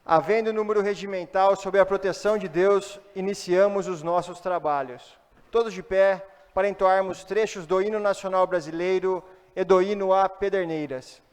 Havendo número regimental sob a proteção de Deus, iniciamos os nossos trabalhos. Todos de pé, para entoarmos trechos do hino nacional brasileiro e do hino a Pederneiras.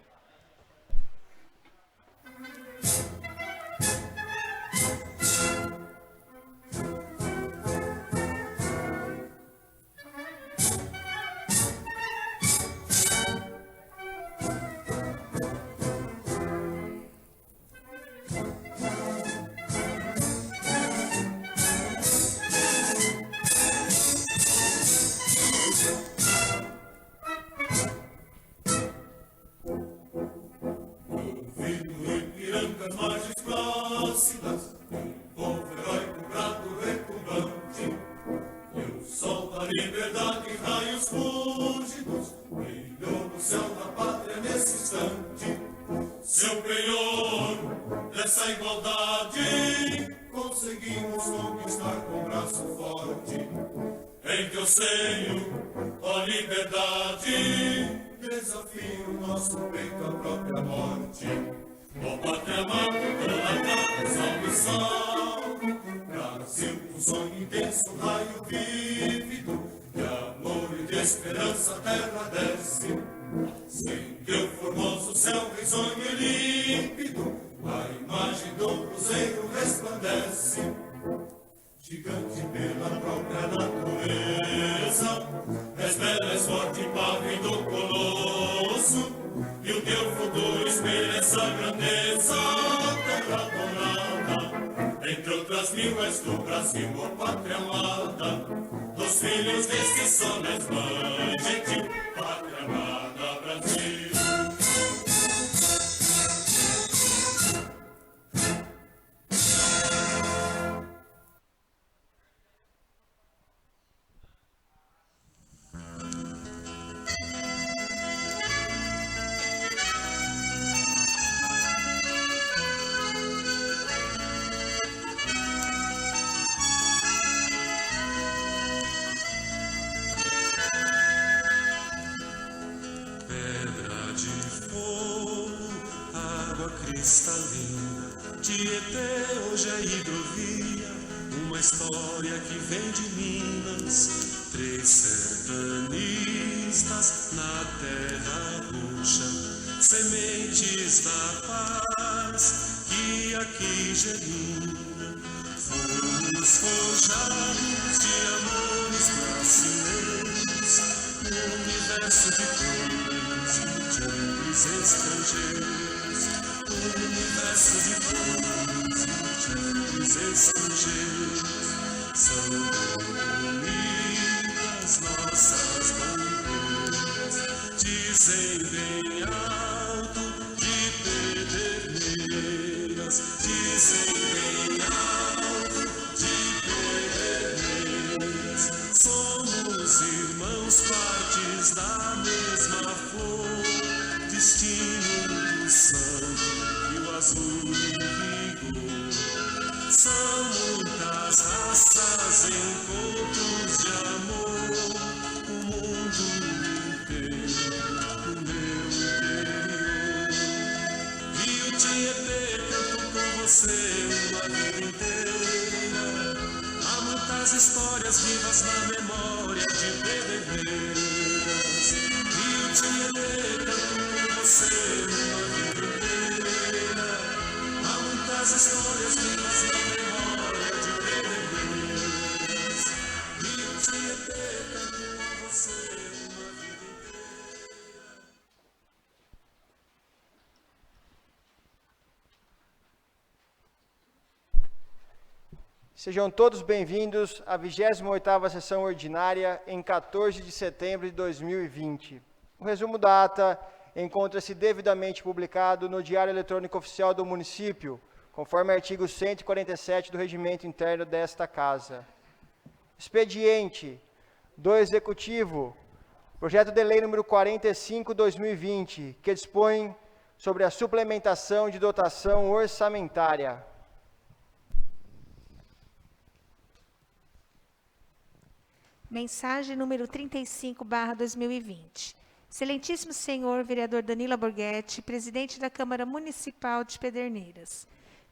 Seu penhor dessa igualdade conseguimos conquistar com braço forte. Em teu seio, ó liberdade, desafio nosso peito à própria morte. Ó pátria amada, amada, salve, salve, Brasil, um sonho intenso, raio vívido, de amor e de esperança a terra desce. Sem teu formoso céu risonho e límpido, a imagem do cruzeiro resplandece. Gigante pela própria natureza, és bela, és forte, padre do colosso, e o teu futuro espelha essa grandeza, terra adorada. Entre outras mil és do Brasil, ó pátria amada, dos filhos deste sol és mãe gentil, pátria amada, Brasil. Cristalina, Tietê hoje é hidrovia, uma história que vem de Minas. Três sertanistas na terra roxa, sementes da paz que aqui germina. Fomos forjados de amores brasileiros, no universo de cores e de estrangeiros. Universo de cores e de estrangeiros, são bonitas nossas bandeiras, dizem bem alto de Pederneiras, dizem bem alto de Pederneiras. Somos irmãos, partes da mesma flor, destino do sangue, azul e vigor. São muitas raças, encontros de amor, o mundo inteiro, o meu interior. Rio Tietê, canto com você uma vida inteira. Há muitas histórias vivas na memória de Pederneiras. Rio Tietê, canto com você uma vida inteira. As histórias vivas na memória de Pederneiras. Rio Tietê, canto com você uma vida inteira. Sejam todos bem-vindos à 28ª sessão ordinária em 14 de setembro de 2020. O resumo da ata encontra-se devidamente publicado no Diário Eletrônico Oficial do Município, conforme artigo 147 do Regimento Interno desta Casa. Expediente do Executivo, projeto de lei número 45/2020, que dispõe sobre a suplementação de dotação orçamentária. Mensagem número 35/2020. Excelentíssimo senhor vereador Danilo Borghetti, presidente da Câmara Municipal de Pederneiras.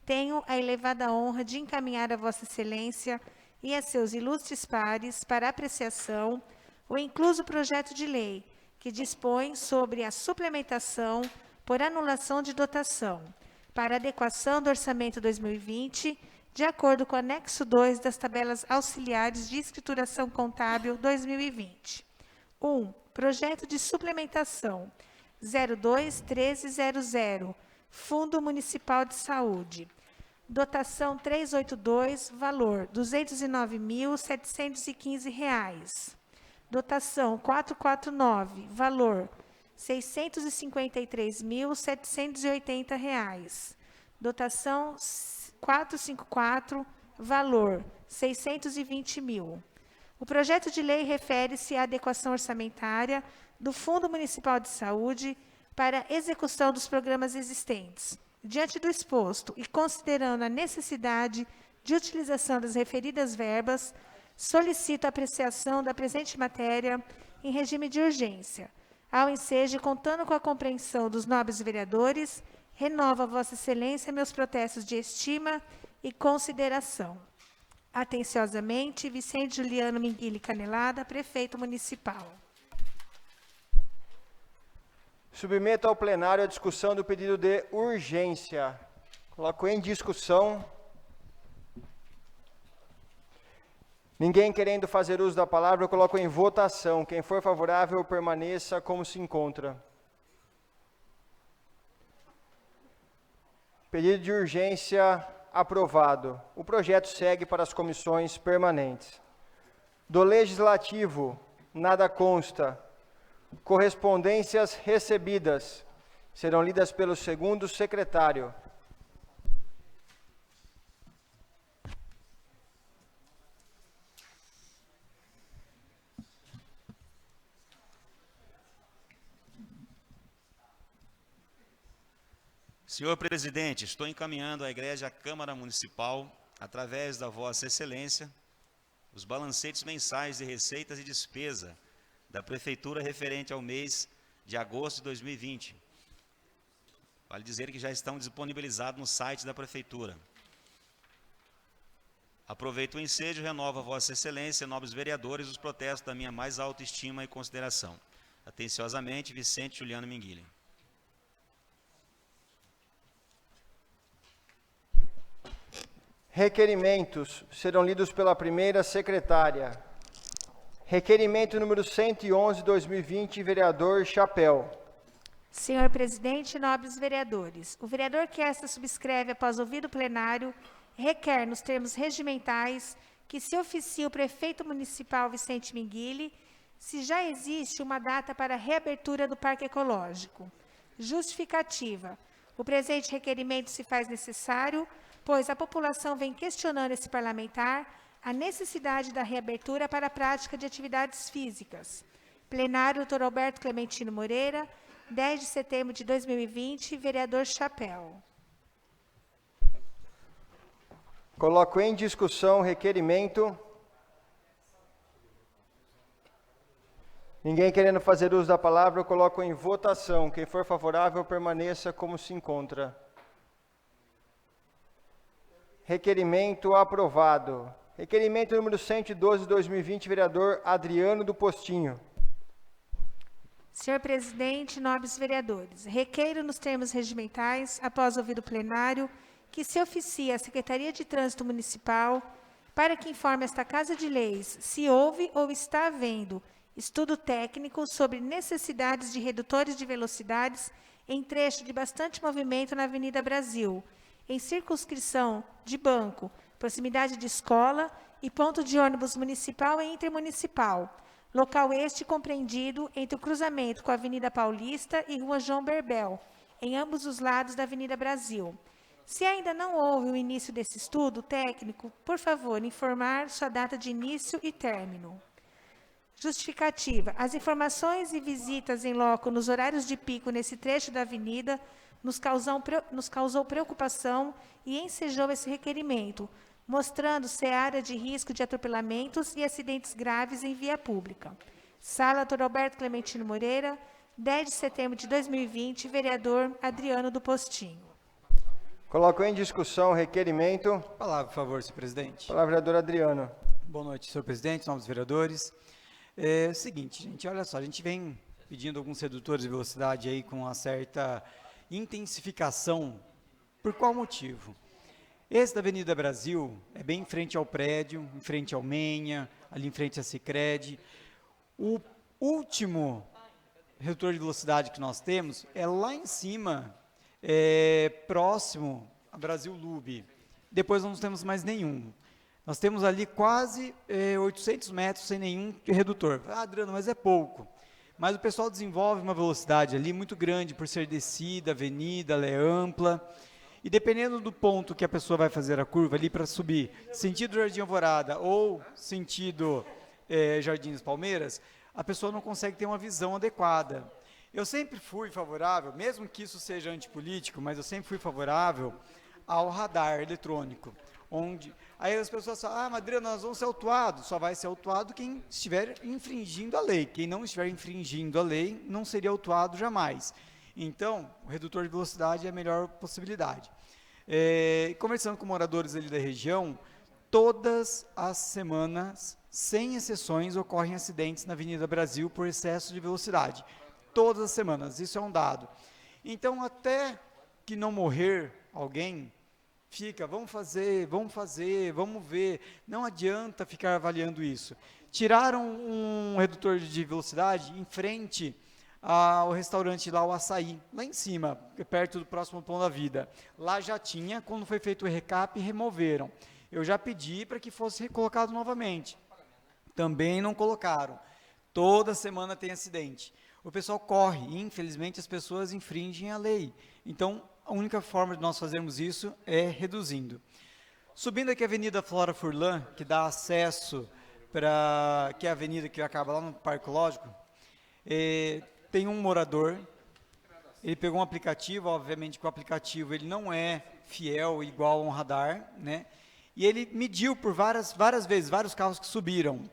tenho a elevada honra de encaminhar a Vossa Excelência e a seus ilustres pares para apreciação o incluso projeto de lei que dispõe sobre a suplementação por anulação de dotação para adequação do Orçamento 2020, de acordo com o anexo 2 das tabelas auxiliares de escrituração contábil 2020. 1. Projeto de suplementação 02-1300, Fundo Municipal de Saúde. Dotação 382, valor R$ 209.715. Dotação 449, valor R$ 653.780. Dotação 454, valor R$ 620.000. O projeto de lei refere-se à adequação orçamentária do Fundo Municipal de Saúde para execução dos programas existentes. Diante do exposto e considerando a necessidade de utilização das referidas verbas, solicito a apreciação da presente matéria em regime de urgência. Ao ensejo, contando com a compreensão dos nobres vereadores, renovo a Vossa Excelência meus protestos de estima e consideração. Atenciosamente, Vicente Juliano Minguili Canelada, Prefeito Municipal. Submeto ao plenário a discussão do pedido de urgência. Coloco em discussão. Ninguém querendo fazer uso da palavra, eu coloco em votação. Quem for favorável, permaneça como se encontra. Pedido de urgência aprovado. O projeto segue para as comissões permanentes. Do Legislativo, nada consta. Correspondências recebidas serão lidas pelo segundo secretário. Senhor presidente, estou encaminhando à Igreja Câmara Municipal, através da Vossa Excelência, os balancetes mensais de receitas e despesa da Prefeitura referente ao mês de agosto de 2020. Vale dizer que já estão disponibilizados no site da Prefeitura. Aproveito o ensejo e renovo a Vossa Excelência, nobres vereadores, os protestos da minha mais alta estima e consideração. Atenciosamente, Vicente Juliano Minguili. Requerimentos serão lidos pela primeira secretária. Requerimento número 111, 2020, vereador Chapéu. Senhor presidente, nobres vereadores, o vereador que esta subscreve após ouvido o plenário requer, nos termos regimentais, que se oficie o prefeito municipal Vicente Minguili se já existe uma data para a reabertura do Parque Ecológico. Justificativa. O presente requerimento se faz necessário, pois a população vem questionando esse parlamentar a necessidade da reabertura para a prática de atividades físicas. Plenário, Dr. Alberto Clementino Moreira, 10 de setembro de 2020, vereador Chapéu. Coloco em discussão o requerimento. Ninguém querendo fazer uso da palavra, eu coloco em votação. Quem for favorável, permaneça como se encontra. Requerimento aprovado. Requerimento número 112, 2020, vereador Adriano do Postinho. Senhor presidente, nobres vereadores, requeiro nos termos regimentais, após ouvido o plenário, que se oficie a Secretaria de Trânsito Municipal para que informe esta Casa de Leis se houve ou está havendo estudo técnico sobre necessidades de redutores de velocidades em trecho de bastante movimento na Avenida Brasil, em circunscrição de banco, proximidade de escola e ponto de ônibus municipal e intermunicipal, local este compreendido entre o cruzamento com a Avenida Paulista e Rua João Berbel, em ambos os lados da Avenida Brasil. Se ainda não houve o início desse estudo técnico, por favor, informar sua data de início e término. Justificativa. As informações e visitas em loco nos horários de pico nesse trecho da avenida nos causou preocupação e ensejou esse requerimento, mostrando-se área de risco de atropelamentos e acidentes graves em via pública. Sala, Dr. Alberto Clementino Moreira, 10 de setembro de 2020, vereador Adriano do Postinho. Coloco em discussão o requerimento. Palavra, por favor, senhor presidente. Palavra, vereador Adriano. Boa noite, senhor presidente, novos vereadores. É o seguinte, gente, olha só, a gente vem pedindo alguns redutores de velocidade aí com uma certa intensificação. Por qual motivo? Esse da Avenida Brasil é bem em frente ao prédio, em frente ao Menha, ali em frente à Sicredi. O último redutor de velocidade que nós temos é lá em cima, próximo a Brasil Lube. Depois não temos mais nenhum. Nós temos ali quase 800 metros sem nenhum redutor. Ah, Adriano, mas é pouco. Mas o pessoal desenvolve uma velocidade ali muito grande por ser descida, avenida, ela é ampla. E dependendo do ponto que a pessoa vai fazer a curva ali para subir, sentido Jardim Alvorada ou sentido Jardim das Palmeiras, a pessoa não consegue ter uma visão adequada. Eu sempre fui favorável, mesmo que isso seja antipolítico, mas eu sempre fui favorável ao radar eletrônico, onde aí as pessoas falam, ah, Adriano, nós vamos ser autuados. Só vai ser autuado quem estiver infringindo a lei. Quem não estiver infringindo a lei não seria autuado jamais. Então, o redutor de velocidade é a melhor possibilidade. Conversando com moradores ali da região, todas as semanas, sem exceções, ocorrem acidentes na Avenida Brasil por excesso de velocidade. Todas as semanas, isso é um dado. Então, até que não morrer alguém, fica, vamos fazer, vamos ver. Não adianta ficar avaliando isso. Tiraram um redutor de velocidade em frente ao restaurante lá, o Açaí, lá em cima, perto do próximo Pão da Vida. Lá já tinha, quando foi feito o recap, removeram. Eu já pedi para que fosse colocado novamente. Também não colocaram. Toda semana tem acidente. O pessoal corre e, infelizmente, as pessoas infringem a lei. Então, a única forma de nós fazermos isso é reduzindo. Subindo aqui a Avenida Flora Furlan, que dá acesso para que é a avenida que acaba lá no Parque Lógico, tem um morador, ele pegou um aplicativo, obviamente que o aplicativo ele não é fiel, igual a um radar, né? E ele mediu por várias vezes, vários carros que subiram.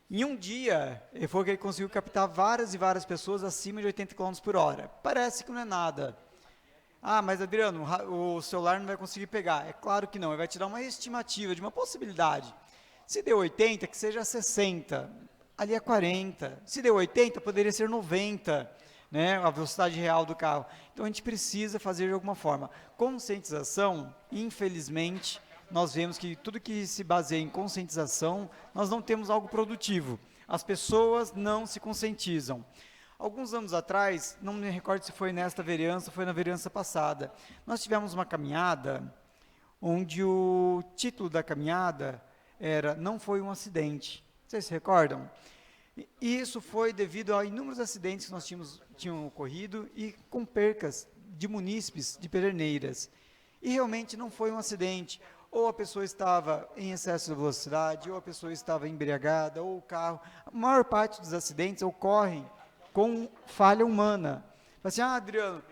Em um dia, ele falou que ele conseguiu captar várias e várias pessoas acima de 80 km por hora. Parece que não é nada. Ah, mas Adriano, o celular não vai conseguir pegar. É claro que não, ele vai te dar uma estimativa de uma possibilidade. Se deu 80, que seja 60. Ali é 40. Se deu 80, poderia ser 90, né, a velocidade real do carro. Então, a gente precisa fazer de alguma forma. Conscientização, infelizmente, nós vemos que tudo que se baseia em conscientização, nós não temos algo produtivo. As pessoas não se conscientizam. Alguns anos atrás, não me recordo se foi nesta vereança, foi na vereança passada, nós tivemos uma caminhada, onde o título da caminhada era "Não foi um acidente". Vocês se recordam? E isso foi devido a inúmeros acidentes que nós tinham ocorrido e com percas de munícipes de Pederneiras. E realmente não foi um acidente. Ou a pessoa estava em excesso de velocidade, ou a pessoa estava embriagada, ou o carro. A maior parte dos acidentes ocorrem com falha humana. Assim, Adriano,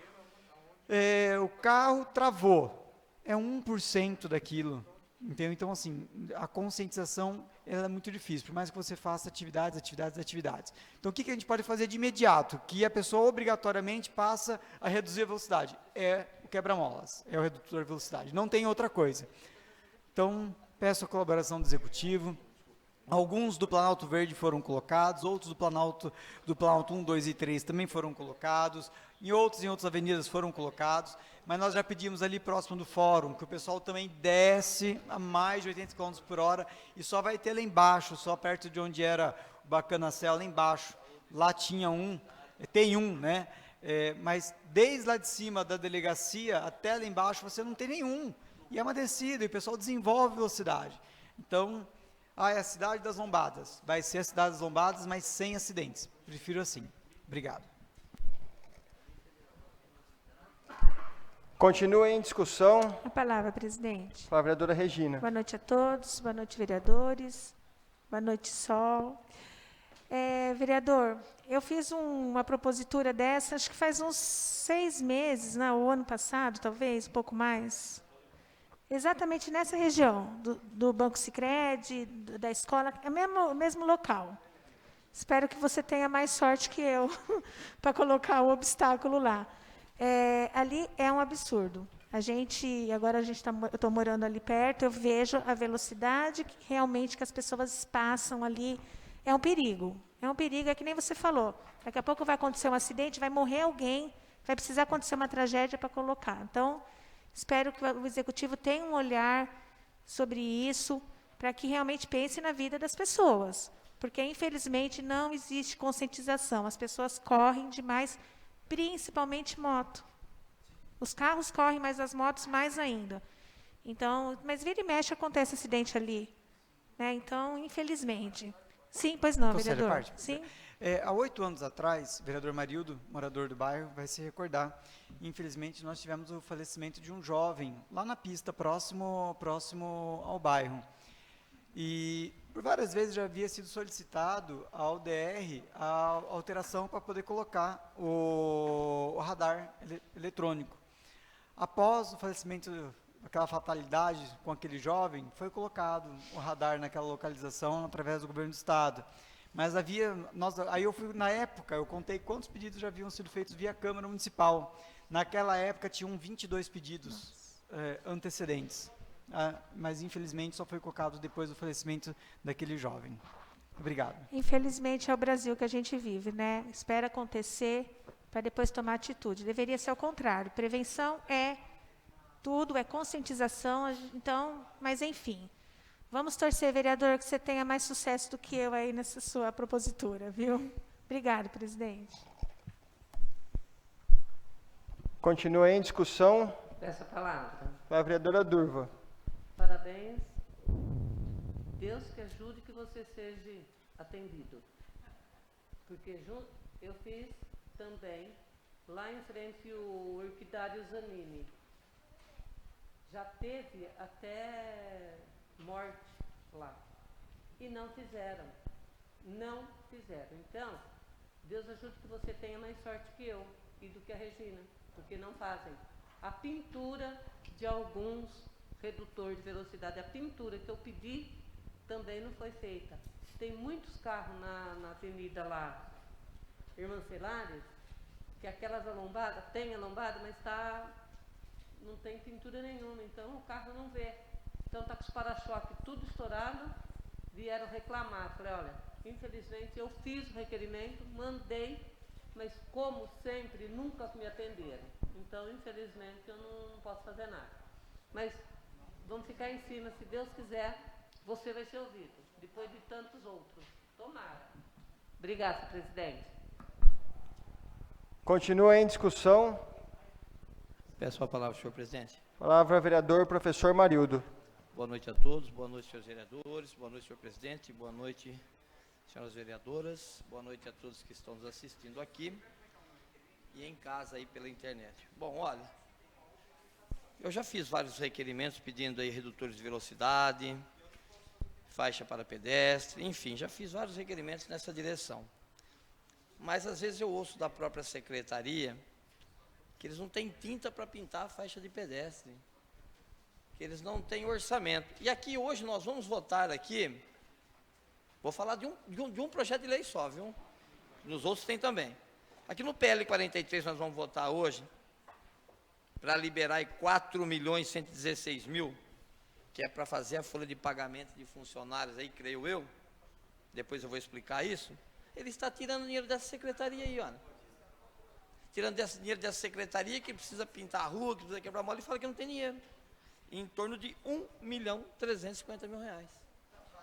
o carro travou. É 1% daquilo. Entendeu? Então, assim, a conscientização ela é muito difícil, por mais que você faça atividades. Então, o que a gente pode fazer de imediato? Que a pessoa obrigatoriamente passa a reduzir a velocidade. É o quebra-molas, é o redutor de velocidade. Não tem outra coisa. Então, peço a colaboração do Executivo. Alguns do Planalto Verde foram colocados, outros do Planalto 1, 2 e 3 também foram colocados, em outras avenidas foram colocados, mas nós já pedimos ali próximo do fórum, que o pessoal também desce a mais de 80 km por hora e só vai ter lá embaixo, só perto de onde era o Bacanacel, lá embaixo, lá tinha tem um, né? Mas desde lá de cima da delegacia até lá embaixo você não tem nenhum, e é uma descida, e o pessoal desenvolve velocidade. Então, é a cidade das lombadas. Vai ser a cidade das lombadas, mas sem acidentes. Prefiro assim. Obrigado. Continua em discussão. A palavra, presidente. Palavra, vereadora Regina. Boa noite a todos, boa noite, vereadores. Boa noite, Sol. Vereador, eu fiz uma propositura dessa, acho que faz uns 6 meses, o ano passado, talvez, um pouco mais. Exatamente nessa região, do Banco Sicredi, da escola, é o mesmo local. Espero que você tenha mais sorte que eu para colocar o obstáculo lá. Ali é um absurdo. Agora eu estou morando ali perto, eu vejo a velocidade que realmente que as pessoas passam ali. É um perigo. É um perigo, é que nem você falou. Daqui a pouco vai acontecer um acidente, vai morrer alguém, vai precisar acontecer uma tragédia para colocar. Então, espero que o Executivo tenha um olhar sobre isso, para que realmente pense na vida das pessoas. Porque, infelizmente, não existe conscientização. As pessoas correm demais, principalmente moto. Os carros correm, mas as motos mais ainda. Então, mas vira e mexe acontece acidente ali. Né? Então, infelizmente. Sim, pois não, Conselheira vereador. Parte. Sim. Há 8 anos atrás, o vereador Marildo, morador do bairro, vai se recordar. Infelizmente, nós tivemos o falecimento de um jovem, lá na pista, próximo ao bairro. E por várias vezes já havia sido solicitado ao DR a alteração para poder colocar o radar eletrônico. Após o falecimento, aquela fatalidade com aquele jovem, foi colocado o radar naquela localização através do governo do estado. Mas aí na época, eu contei quantos pedidos já haviam sido feitos via Câmara Municipal. Naquela época, tinham 22 pedidos antecedentes. Mas, infelizmente, só foi colocado depois do falecimento daquele jovem. Obrigado. Infelizmente, é o Brasil que a gente vive, né? Espera acontecer para depois tomar atitude. Deveria ser ao contrário. Prevenção é tudo, é conscientização. Então, mas, enfim. Vamos torcer, vereador, que você tenha mais sucesso do que eu aí nessa sua propositura, viu? Obrigado, presidente. Continua em discussão. Peço a palavra. Vai a vereadora Durva. Parabéns. Deus que ajude que você seja atendido. Porque eu fiz também, lá em frente o Orquidário Zanini. Já teve até morte lá. E não fizeram. Não fizeram. Então, Deus ajude que você tenha mais sorte que eu e do que a Regina, porque não fazem. A pintura de alguns redutores de velocidade, a pintura que eu pedi também não foi feita. Tem muitos carros na avenida lá, Irmã Celares, que aquelas alombadas, tem alombada, mas não tem pintura nenhuma, então o carro não vê. Então está com os para-choques tudo estourado, vieram reclamar. Falei, olha, infelizmente eu fiz o requerimento, mandei, mas como sempre, nunca me atenderam. Então, infelizmente, eu não posso fazer nada. Mas vamos ficar em cima, se Deus quiser, você vai ser ouvido, depois de tantos outros. Tomara. Obrigada, presidente. Continua em discussão. Peço a palavra, senhor presidente. Palavra vereador professor Marildo. Boa noite a todos, boa noite, senhores vereadores, boa noite, senhor presidente, boa noite, senhoras vereadoras, boa noite a todos que estão nos assistindo aqui e em casa aí pela internet. Bom, olha, eu já fiz vários requerimentos pedindo aí redutores de velocidade, faixa para pedestre, enfim, já fiz vários requerimentos nessa direção. Mas às vezes eu ouço da própria secretaria que eles não têm tinta para pintar a faixa de pedestre, que eles não têm orçamento. E aqui hoje nós vamos votar aqui, vou falar de um projeto de lei só, viu? Nos outros tem também. Aqui no PL 43 nós vamos votar hoje para liberar 4.116.000, que é para fazer a folha de pagamento de funcionários aí, creio eu. Depois eu vou explicar isso. Ele está tirando dinheiro dessa secretaria aí, olha. Tirando dinheiro dessa secretaria que precisa pintar a rua, que precisa quebrar mola, e fala que não tem dinheiro. Em torno de R$1.350.000.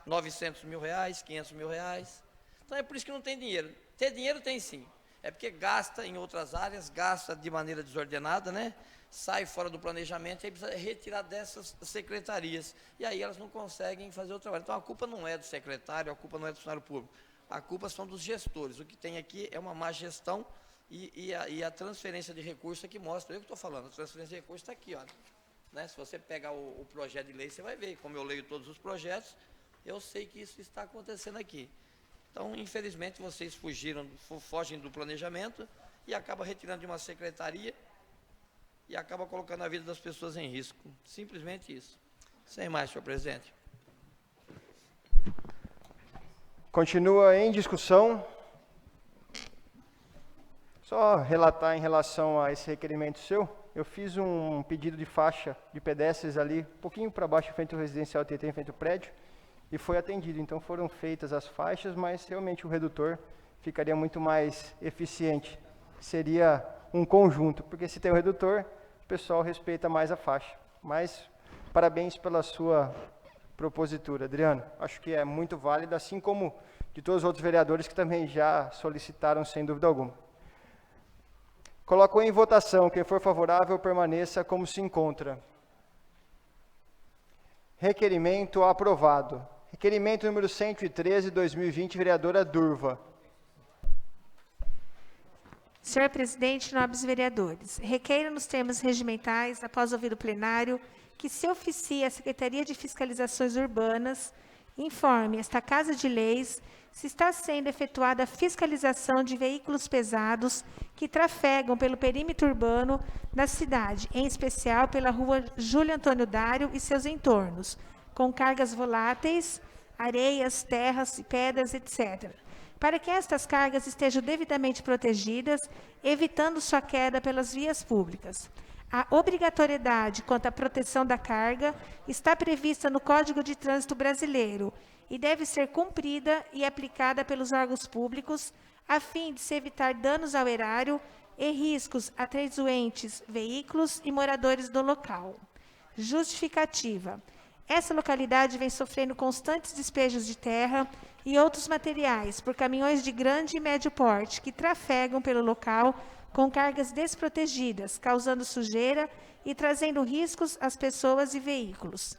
900 mil reais, 500 mil reais. Então é por isso que não tem dinheiro. Ter dinheiro tem sim. É porque gasta em outras áreas, gasta de maneira desordenada, né? Sai fora do planejamento e aí precisa retirar dessas secretarias. E aí elas não conseguem fazer o trabalho. Então a culpa não é do secretário, a culpa não é do funcionário público. A culpa são dos gestores. O que tem aqui é uma má gestão e a transferência de recursos é que mostra. Eu que estou falando, a transferência de recursos está aqui, olha. Né? Se você pegar o projeto de lei, você vai ver. Como eu leio todos os projetos, eu sei que isso está acontecendo aqui. Então, infelizmente, vocês fogem do planejamento e acabam retirando de uma secretaria e acabam colocando a vida das pessoas em risco. Simplesmente isso. Sem mais, senhor presidente. Continua em discussão. Só relatar em relação a esse requerimento seu. eu fiz um pedido de faixa de pedestres ali, um pouquinho para baixo, frente ao residencial TT, em frente ao prédio, e foi atendido. Então foram feitas as faixas, mas realmente o redutor ficaria muito mais eficiente. Seria um conjunto, porque se tem o redutor, o pessoal respeita mais a faixa. Mas parabéns pela sua propositura, Adriano. Acho que é muito válida, assim como de todos os outros vereadores que também já solicitaram, sem dúvida alguma. Coloco em votação. Quem for favorável, permaneça como se encontra. Requerimento aprovado. Requerimento número 113, 2020, vereadora Durva. Senhor presidente, nobres vereadores, requeiro nos termos regimentais, após ouvir o plenário, que se oficie a Secretaria de Fiscalizações Urbanas, informe esta Casa de Leis se está sendo efetuada a fiscalização de veículos pesados que trafegam pelo perímetro urbano da cidade, em especial pela rua Júlio Antônio Dário e seus entornos, com cargas voláteis, areias, terras e pedras, etc., para que estas cargas estejam devidamente protegidas, evitando sua queda pelas vias públicas. A obrigatoriedade quanto à proteção da carga está prevista no Código de Trânsito Brasileiro e deve ser cumprida e aplicada pelos órgãos públicos, a fim de se evitar danos ao erário e riscos a transeuntes, veículos e moradores do local. Justificativa. Essa localidade vem sofrendo constantes despejos de terra e outros materiais por caminhões de grande e médio porte que trafegam pelo local com cargas desprotegidas, causando sujeira e trazendo riscos às pessoas e veículos.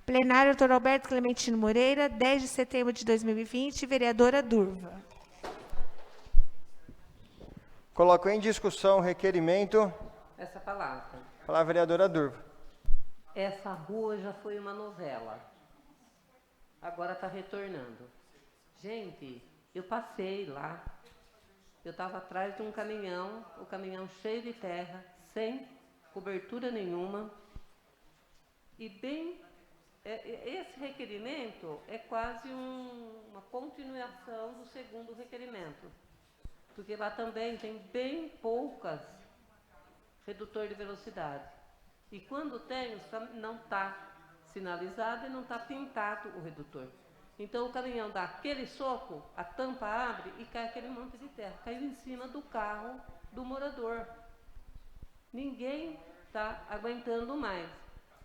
Plenário, Dr. Alberto Clementino Moreira, 10 de setembro de 2020, vereadora Durva. Coloco em discussão o requerimento. Essa palavra. Palavra, vereadora Durva. Essa rua já foi uma novela. Agora está retornando. Gente, eu passei lá. Eu estava atrás de um caminhão, o caminhão cheio de terra, sem cobertura nenhuma. E bem, esse requerimento é quase uma continuação do segundo requerimento. Porque lá também tem bem poucas redutor de velocidade. E quando tem, não está sinalizado e não está pintado o redutor. Então o caminhão dá aquele soco, a tampa abre e cai aquele monte de terra. Caiu em cima do carro do morador. Ninguém está aguentando mais.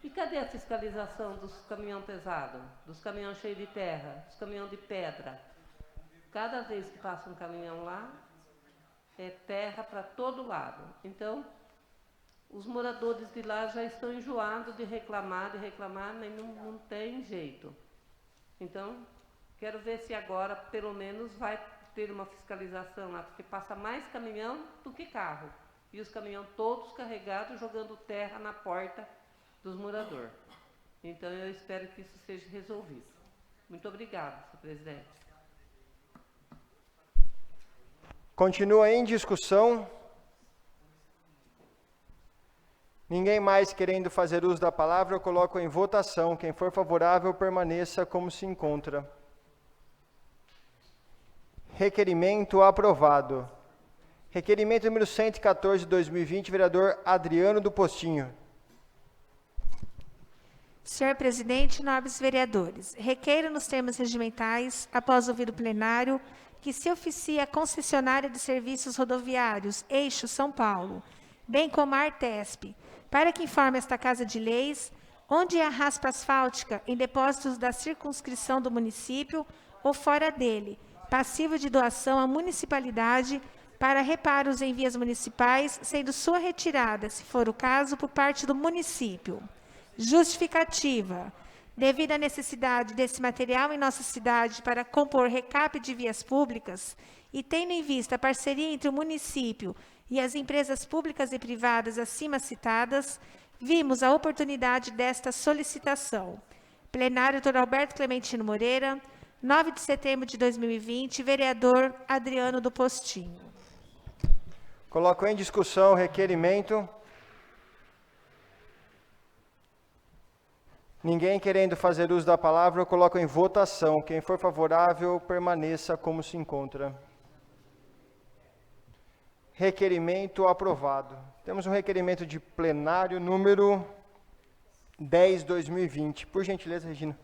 E cadê a fiscalização dos caminhões pesados, dos caminhões cheios de terra, dos caminhões de pedra? Cada vez que passa um caminhão lá, é terra para todo lado. Então, os moradores de lá já estão enjoados de reclamar, mas não tem jeito. Então, quero ver se agora, pelo menos, vai ter uma fiscalização lá, porque passa mais caminhão do que carro. E os caminhões todos carregados, jogando terra na porta dos moradores. Então, eu espero que isso seja resolvido. Muito obrigada, senhor presidente. Continua em discussão. Ninguém mais querendo fazer uso da palavra, eu coloco em votação. Quem for favorável, permaneça como se encontra. Requerimento aprovado. Requerimento número 114 de 2020, vereador Adriano do Postinho. Senhor presidente, nobres vereadores, requeiro nos termos regimentais, após ouvir o plenário, que se oficie a concessionária de serviços rodoviários, Eixo São Paulo, bem como a Artesp, para que informe esta Casa de Leis, onde há raspa asfáltica em depósitos da circunscrição do município ou fora dele, passivo de doação à municipalidade para reparos em vias municipais, sendo sua retirada, se for o caso, por parte do município. Justificativa. Devido à necessidade desse material em nossa cidade para compor recap de vias públicas e tendo em vista a parceria entre o município e as empresas públicas e privadas acima citadas, vimos a oportunidade desta solicitação. Plenário, Dr. Alberto Clementino Moreira, 9 de setembro de 2020, vereador Adriano do Postinho. Coloco em discussão o requerimento. Ninguém querendo fazer uso da palavra, eu coloco em votação. Quem for favorável, permaneça como se encontra. Requerimento aprovado. Temos um requerimento de plenário número 10/2020. Por gentileza, Regina.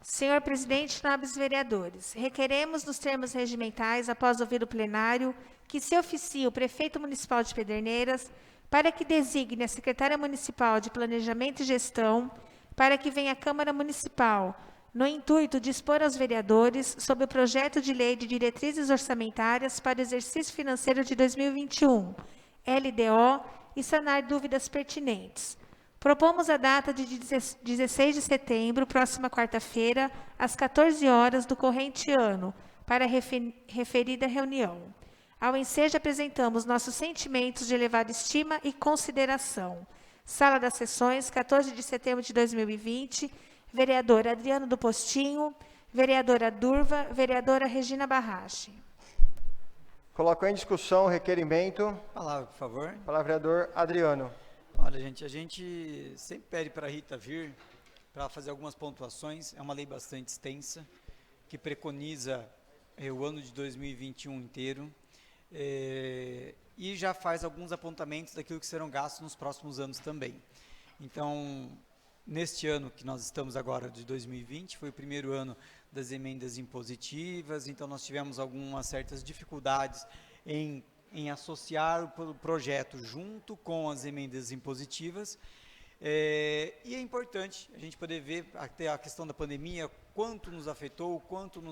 Senhor presidente, nobres vereadores, requeremos nos termos regimentais, após ouvir o plenário, que se oficie o prefeito municipal de Pederneiras para que designe a secretária municipal de Planejamento e Gestão para que venha à Câmara Municipal, no intuito de expor aos vereadores sobre o projeto de lei de diretrizes orçamentárias para o exercício financeiro de 2021, LDO, e sanar dúvidas pertinentes. Propomos a data de 16 de setembro, próxima quarta-feira, às 14 horas do corrente ano, para a referida reunião. Ao ensejo, apresentamos nossos sentimentos de elevada estima e consideração. Sala das Sessões, 14 de setembro de 2020, vereador Adriano do Postinho, vereadora Durva, vereadora Regina Barrache. Coloco em discussão o requerimento. Palavra, por favor. Palavra, vereador Adriano. Olha, gente, a gente sempre pede para a Rita vir para fazer algumas pontuações. É uma lei bastante extensa, que preconiza o ano de 2021 inteiro e já faz alguns apontamentos daquilo que serão gastos nos próximos anos também. Então, neste ano que nós estamos agora, de 2020, foi o primeiro ano das emendas impositivas, então nós tivemos algumas certas dificuldades em associar o projeto junto com as emendas impositivas, e é importante a gente poder ver até a questão da pandemia, quanto nos afetou, quanto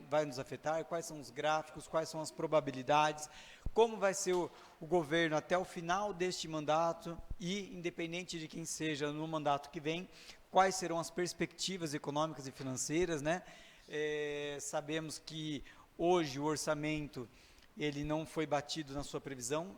vai nos afetar, quais são os gráficos, quais são as probabilidades, como vai ser o governo até o final deste mandato e, independente de quem seja no mandato que vem, quais serão as perspectivas econômicas e financeiras, né? Sabemos que hoje o orçamento ele não foi batido na sua previsão,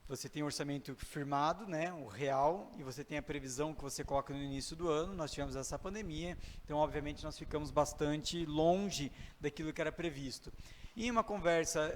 você tem o orçamento firmado, né, o real, e você tem a previsão que você coloca no início do ano. Nós tivemos essa pandemia, então obviamente nós ficamos bastante longe daquilo que era previsto. Em uma conversa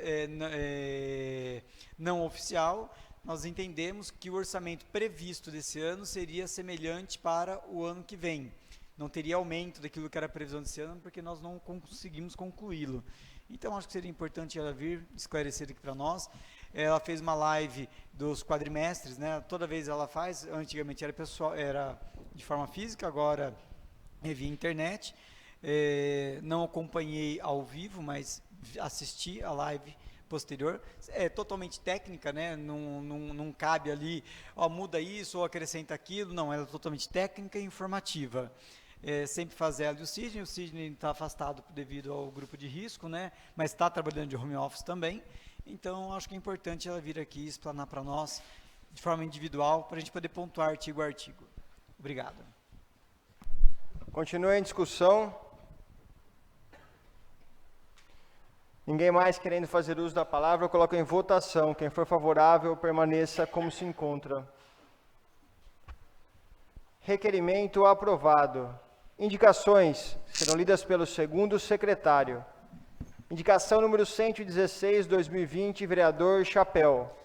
não oficial, nós entendemos que o orçamento previsto desse ano seria semelhante para o ano que vem. Não teria aumento daquilo que era a previsão desse ano, porque nós não conseguimos concluí-lo. Então, acho que seria importante ela vir esclarecer aqui para nós. Ela fez uma live dos quadrimestres, né? Toda vez ela faz, antigamente era de forma física, agora é via internet. Não acompanhei ao vivo, mas assisti a live posterior. É totalmente técnica, né? Não cabe ali, muda isso ou acrescenta aquilo. Não, ela é totalmente técnica e informativa. Sempre faz ela e o Sidney está afastado devido ao grupo de risco, né? Mas está trabalhando de home office também, então acho que é importante ela vir aqui explanar para nós, de forma individual, para a gente poder pontuar artigo a artigo. Obrigado. Continua em discussão. Ninguém mais querendo fazer uso da palavra, eu coloco em votação. Quem for favorável, permaneça como se encontra. Requerimento aprovado. Indicações serão lidas pelo segundo secretário. Indicação número 116, 2020, vereador Chapéu.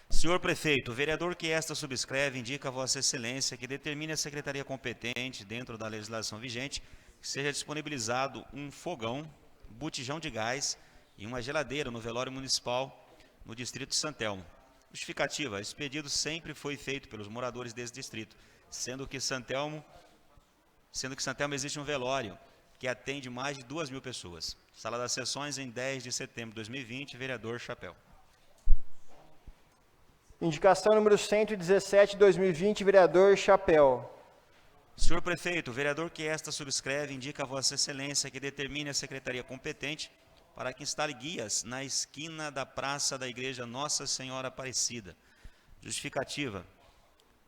Senhor prefeito, o vereador que esta subscreve indica a Vossa Excelência que determine a secretaria competente, dentro da legislação vigente, que seja disponibilizado um fogão, botijão de gás e uma geladeira no velório municipal no distrito de Santelmo. Justificativa: esse pedido sempre foi feito pelos moradores desse distrito, sendo que Santelmo existe um velório que atende mais de 2.000 pessoas. Sala das Sessões, em 10 de setembro de 2020, vereador Chapéu. Indicação número 117, 2020, vereador Chapéu. Senhor prefeito, o vereador que esta subscreve indica a Vossa Excelência que determine a secretaria competente para que instale guias na esquina da praça da igreja Nossa Senhora Aparecida. Justificativa: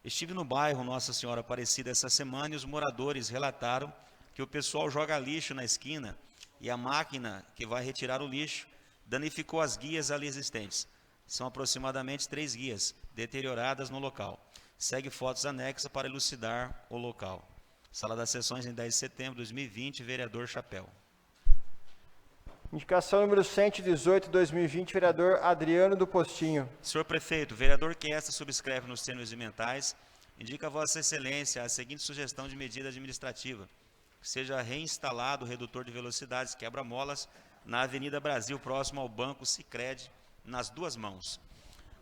estive no bairro Nossa Senhora Aparecida essa semana e os moradores relataram que o pessoal joga lixo na esquina e a máquina que vai retirar o lixo danificou as guias ali existentes. São aproximadamente 3 guias deterioradas no local. Segue fotos anexas para elucidar o local. Sala das Sessões, em 10 de setembro de 2020, vereador Chapéu. Indicação número 118, 2020, vereador Adriano do Postinho. Senhor prefeito, o vereador que esta subscreve nos termos regimentais indica a Vossa Excelência a seguinte sugestão de medida administrativa: que seja reinstalado o redutor de velocidades quebra-molas na Avenida Brasil, próximo ao Banco Sicredi, nas duas mãos.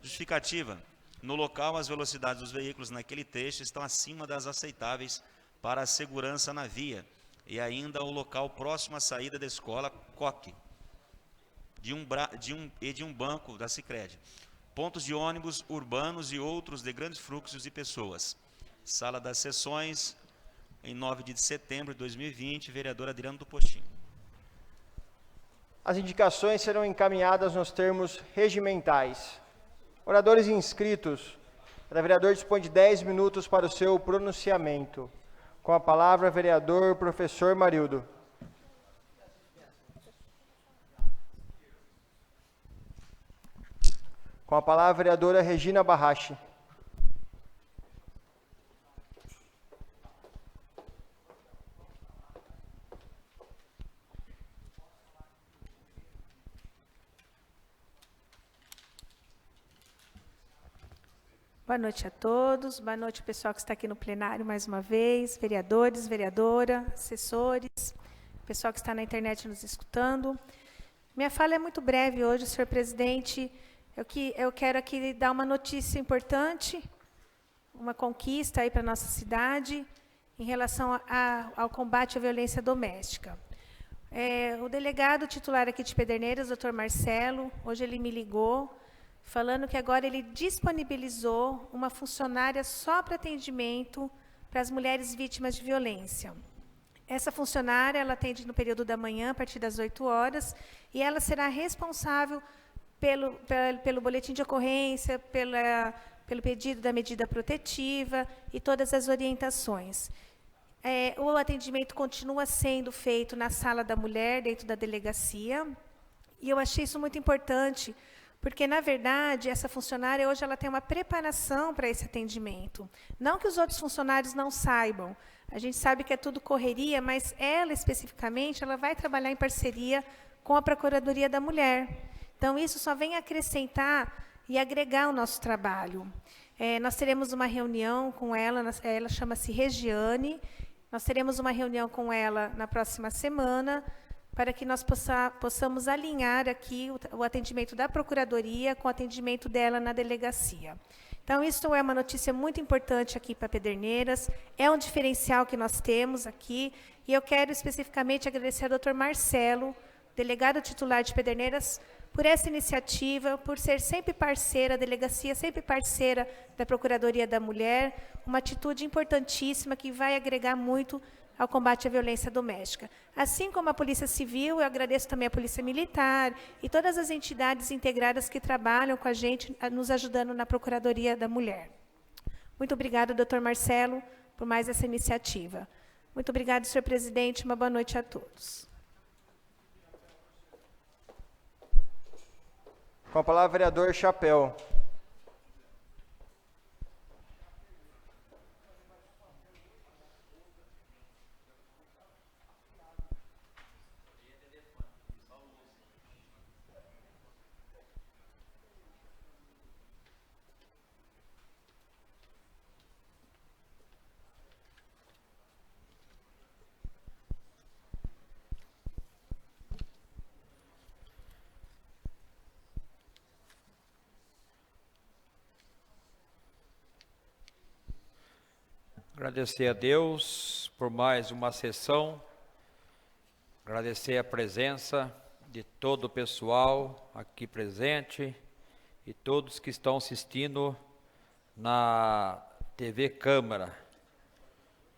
Justificativa: no local, as velocidades dos veículos naquele trecho estão acima das aceitáveis para a segurança na via, e ainda o local próximo à saída da escola Coque, de um banco da Sicredi. Pontos de ônibus urbanos e outros de grandes fluxos de pessoas. Sala das sessões, em 9 de setembro de 2020, vereador Adriano do Postinho. As indicações serão encaminhadas nos termos regimentais. Oradores inscritos, cada vereador dispõe de 10 minutos para o seu pronunciamento. Com a palavra, vereador professor Marildo. Com a palavra, vereadora Regina Barrache. Boa noite a todos, boa noite pessoal que está aqui no plenário mais uma vez, vereadores, vereadora, assessores, pessoal que está na internet nos escutando. Minha fala é muito breve hoje, senhor presidente. Eu quero aqui dar uma notícia importante, uma conquista aí para a nossa cidade, em relação ao combate à violência doméstica. O delegado titular aqui de Pederneiras, doutor Marcelo, hoje ele me ligou, falando que agora ele disponibilizou uma funcionária só para atendimento para as mulheres vítimas de violência. Essa funcionária, ela atende no período da manhã, a partir das 8 horas, e ela será responsável pelo boletim de ocorrência, pelo pedido da medida protetiva e todas as orientações. O atendimento continua sendo feito na sala da mulher, dentro da delegacia, e eu achei isso muito importante, porque, na verdade, essa funcionária hoje ela tem uma preparação para esse atendimento. Não que os outros funcionários não saibam, a gente sabe que é tudo correria, mas ela, especificamente, ela vai trabalhar em parceria com a Procuradoria da Mulher. Então, isso só vem acrescentar e agregar o nosso trabalho. Nós teremos uma reunião com ela chama-se Regiane, nós teremos uma reunião com ela na próxima semana, para que nós possamos alinhar aqui o atendimento da Procuradoria com o atendimento dela na delegacia. Então, isso é uma notícia muito importante aqui para Pederneiras, é um diferencial que nós temos aqui, e eu quero especificamente agradecer ao doutor Marcelo, delegado titular de Pederneiras, por essa iniciativa, por ser sempre parceira, a delegacia sempre parceira da Procuradoria da Mulher, uma atitude importantíssima que vai agregar muito ao combate à violência doméstica. Assim como a Polícia Civil, eu agradeço também a Polícia Militar e todas as entidades integradas que trabalham com a gente, nos ajudando na Procuradoria da Mulher. Muito obrigada, doutor Marcelo, por mais essa iniciativa. Muito obrigada, senhor presidente. Uma boa noite a todos. Com a palavra, vereador Chapéu. Agradecer a Deus por mais uma sessão, agradecer a presença de todo o pessoal aqui presente e todos que estão assistindo na TV Câmara.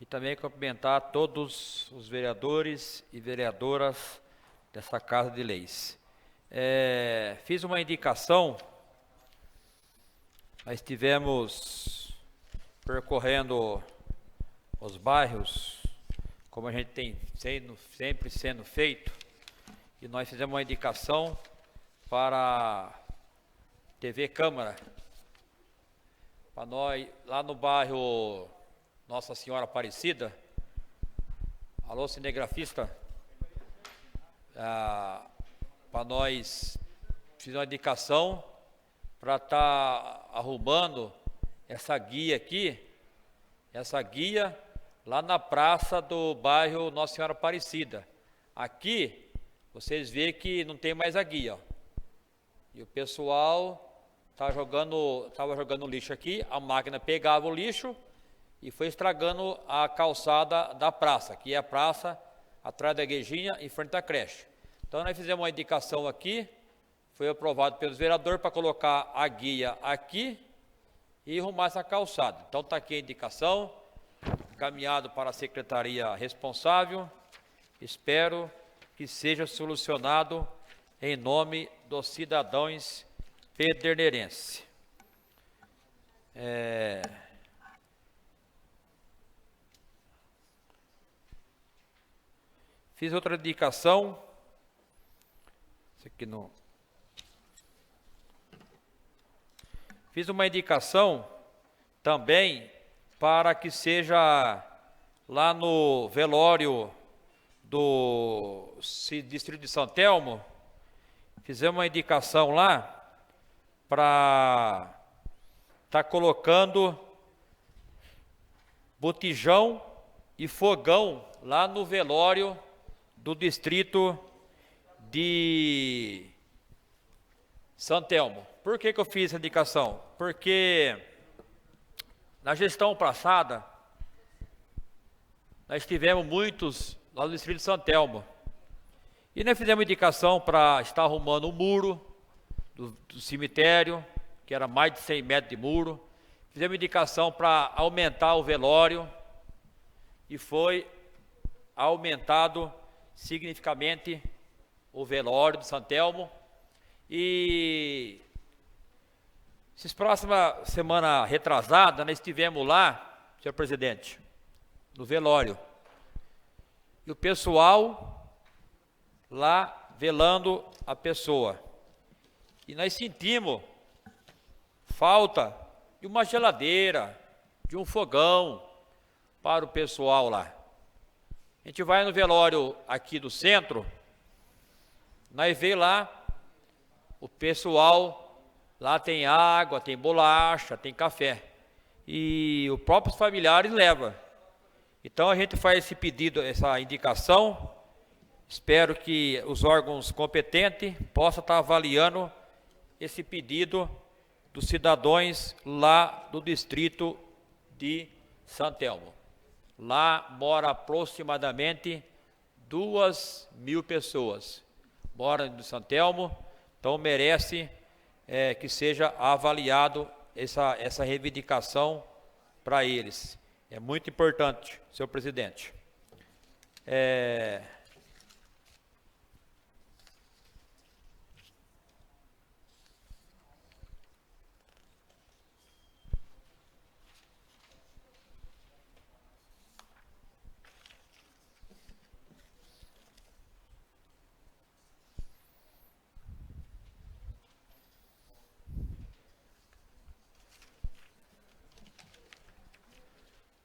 E também cumprimentar todos os vereadores e vereadoras dessa Casa de Leis. Fiz uma indicação, nós estivemos percorrendo os bairros, como a gente tem sempre sendo feito, e nós fizemos uma indicação para a TV Câmara, para nós, lá no bairro Nossa Senhora Aparecida. Alô, cinegrafista, para nós fizemos uma indicação para estar arrumando essa guia aqui, essa guia lá na praça do bairro Nossa Senhora Aparecida. Aqui, vocês veem que não tem mais a guia, ó. E o pessoal estava jogando lixo aqui, a máquina pegava o lixo e foi estragando a calçada da praça, que é a praça atrás da igrejinha, em frente à creche. Então, nós fizemos uma indicação aqui, foi aprovado pelos vereadores para colocar a guia aqui e arrumar essa calçada. Então, está aqui a indicação, encaminhado para a secretaria responsável. Espero que seja solucionado em nome dos cidadãos pederneirenses. Fiz outra indicação. Isso aqui não. Fiz uma indicação também para que seja lá no velório do distrito de São Telmo. Fizemos uma indicação lá para estar colocando botijão e fogão lá no velório do distrito de São Telmo. Por que eu fiz essa indicação? Porque na gestão passada nós tivemos muitos lá no distrito de São Telmo. E nós fizemos indicação para estar arrumando o muro do cemitério, que era mais de 100 metros de muro. Fizemos indicação para aumentar o velório e foi aumentado significativamente o velório de São Telmo. E essas próximas semana retrasada, nós estivemos lá, senhor presidente, no velório. E o pessoal lá velando a pessoa. E nós sentimos falta de uma geladeira, de um fogão para o pessoal lá. A gente vai no velório aqui do centro, nós vê lá, o pessoal lá tem água, tem bolacha, tem café. E os próprios familiares levam. Então a gente faz esse pedido, essa indicação. Espero que os órgãos competentes possam estar avaliando esse pedido dos cidadãos lá do distrito de São Telmo. Lá mora aproximadamente 2.000 pessoas. Moram em São Telmo, então merece que seja avaliado essa reivindicação para eles. É muito importante, senhor presidente.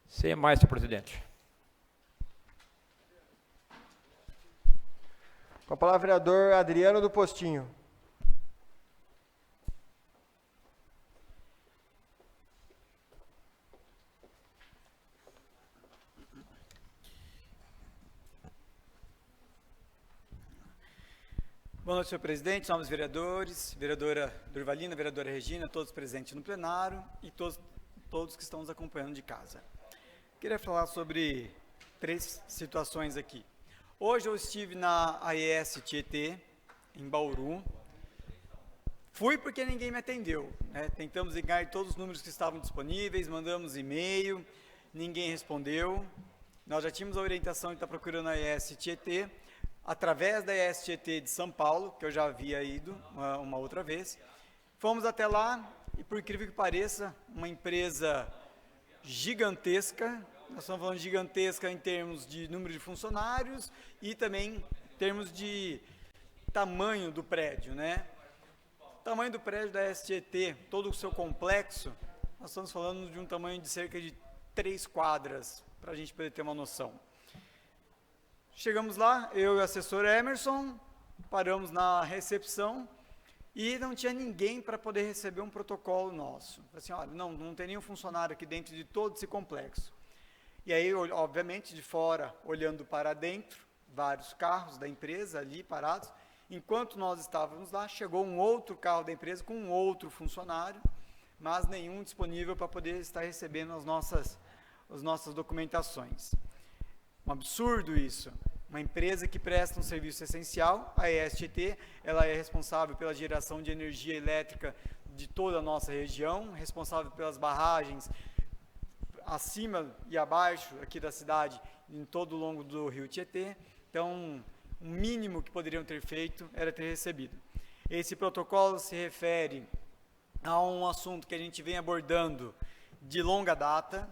Sem mais, senhor presidente. Com a palavra, vereador Adriano do Postinho. Boa noite, senhor presidente, senhores vereadores, vereadora Durvalina, vereadora Regina, todos presentes no plenário e todos que estão nos acompanhando de casa. Queria falar sobre 3 situações aqui. Hoje eu estive na AES Tietê, em Bauru. Fui porque ninguém me atendeu, né? Tentamos ligar todos os números que estavam disponíveis, mandamos e-mail, ninguém respondeu. Nós já tínhamos a orientação de estar procurando a AES Tietê, através da AES Tietê de São Paulo, que eu já havia ido uma outra vez. Fomos até lá e, por incrível que pareça, uma empresa gigantesca, nós estamos falando de gigantesca em termos de número de funcionários e também em termos de tamanho do prédio, né? O tamanho do prédio da STT, todo o seu complexo, nós estamos falando de um tamanho de cerca de 3 quadras, para a gente poder ter uma noção. Chegamos lá, eu e o assessor Emerson, paramos na recepção e não tinha ninguém para poder receber um protocolo nosso. Assim, olha, não tem nenhum funcionário aqui dentro de todo esse complexo. E aí, obviamente, de fora, olhando para dentro, vários carros da empresa ali parados. Enquanto nós estávamos lá, chegou um outro carro da empresa com um outro funcionário, mas nenhum disponível para poder estar recebendo as nossas documentações. Um absurdo isso. Uma empresa que presta um serviço essencial, a ESTT, ela é responsável pela geração de energia elétrica de toda a nossa região, responsável pelas barragens acima e abaixo aqui da cidade, em todo o longo do rio Tietê. Então, o mínimo que poderiam ter feito era ter recebido. Esse protocolo se refere a um assunto que a gente vem abordando de longa data,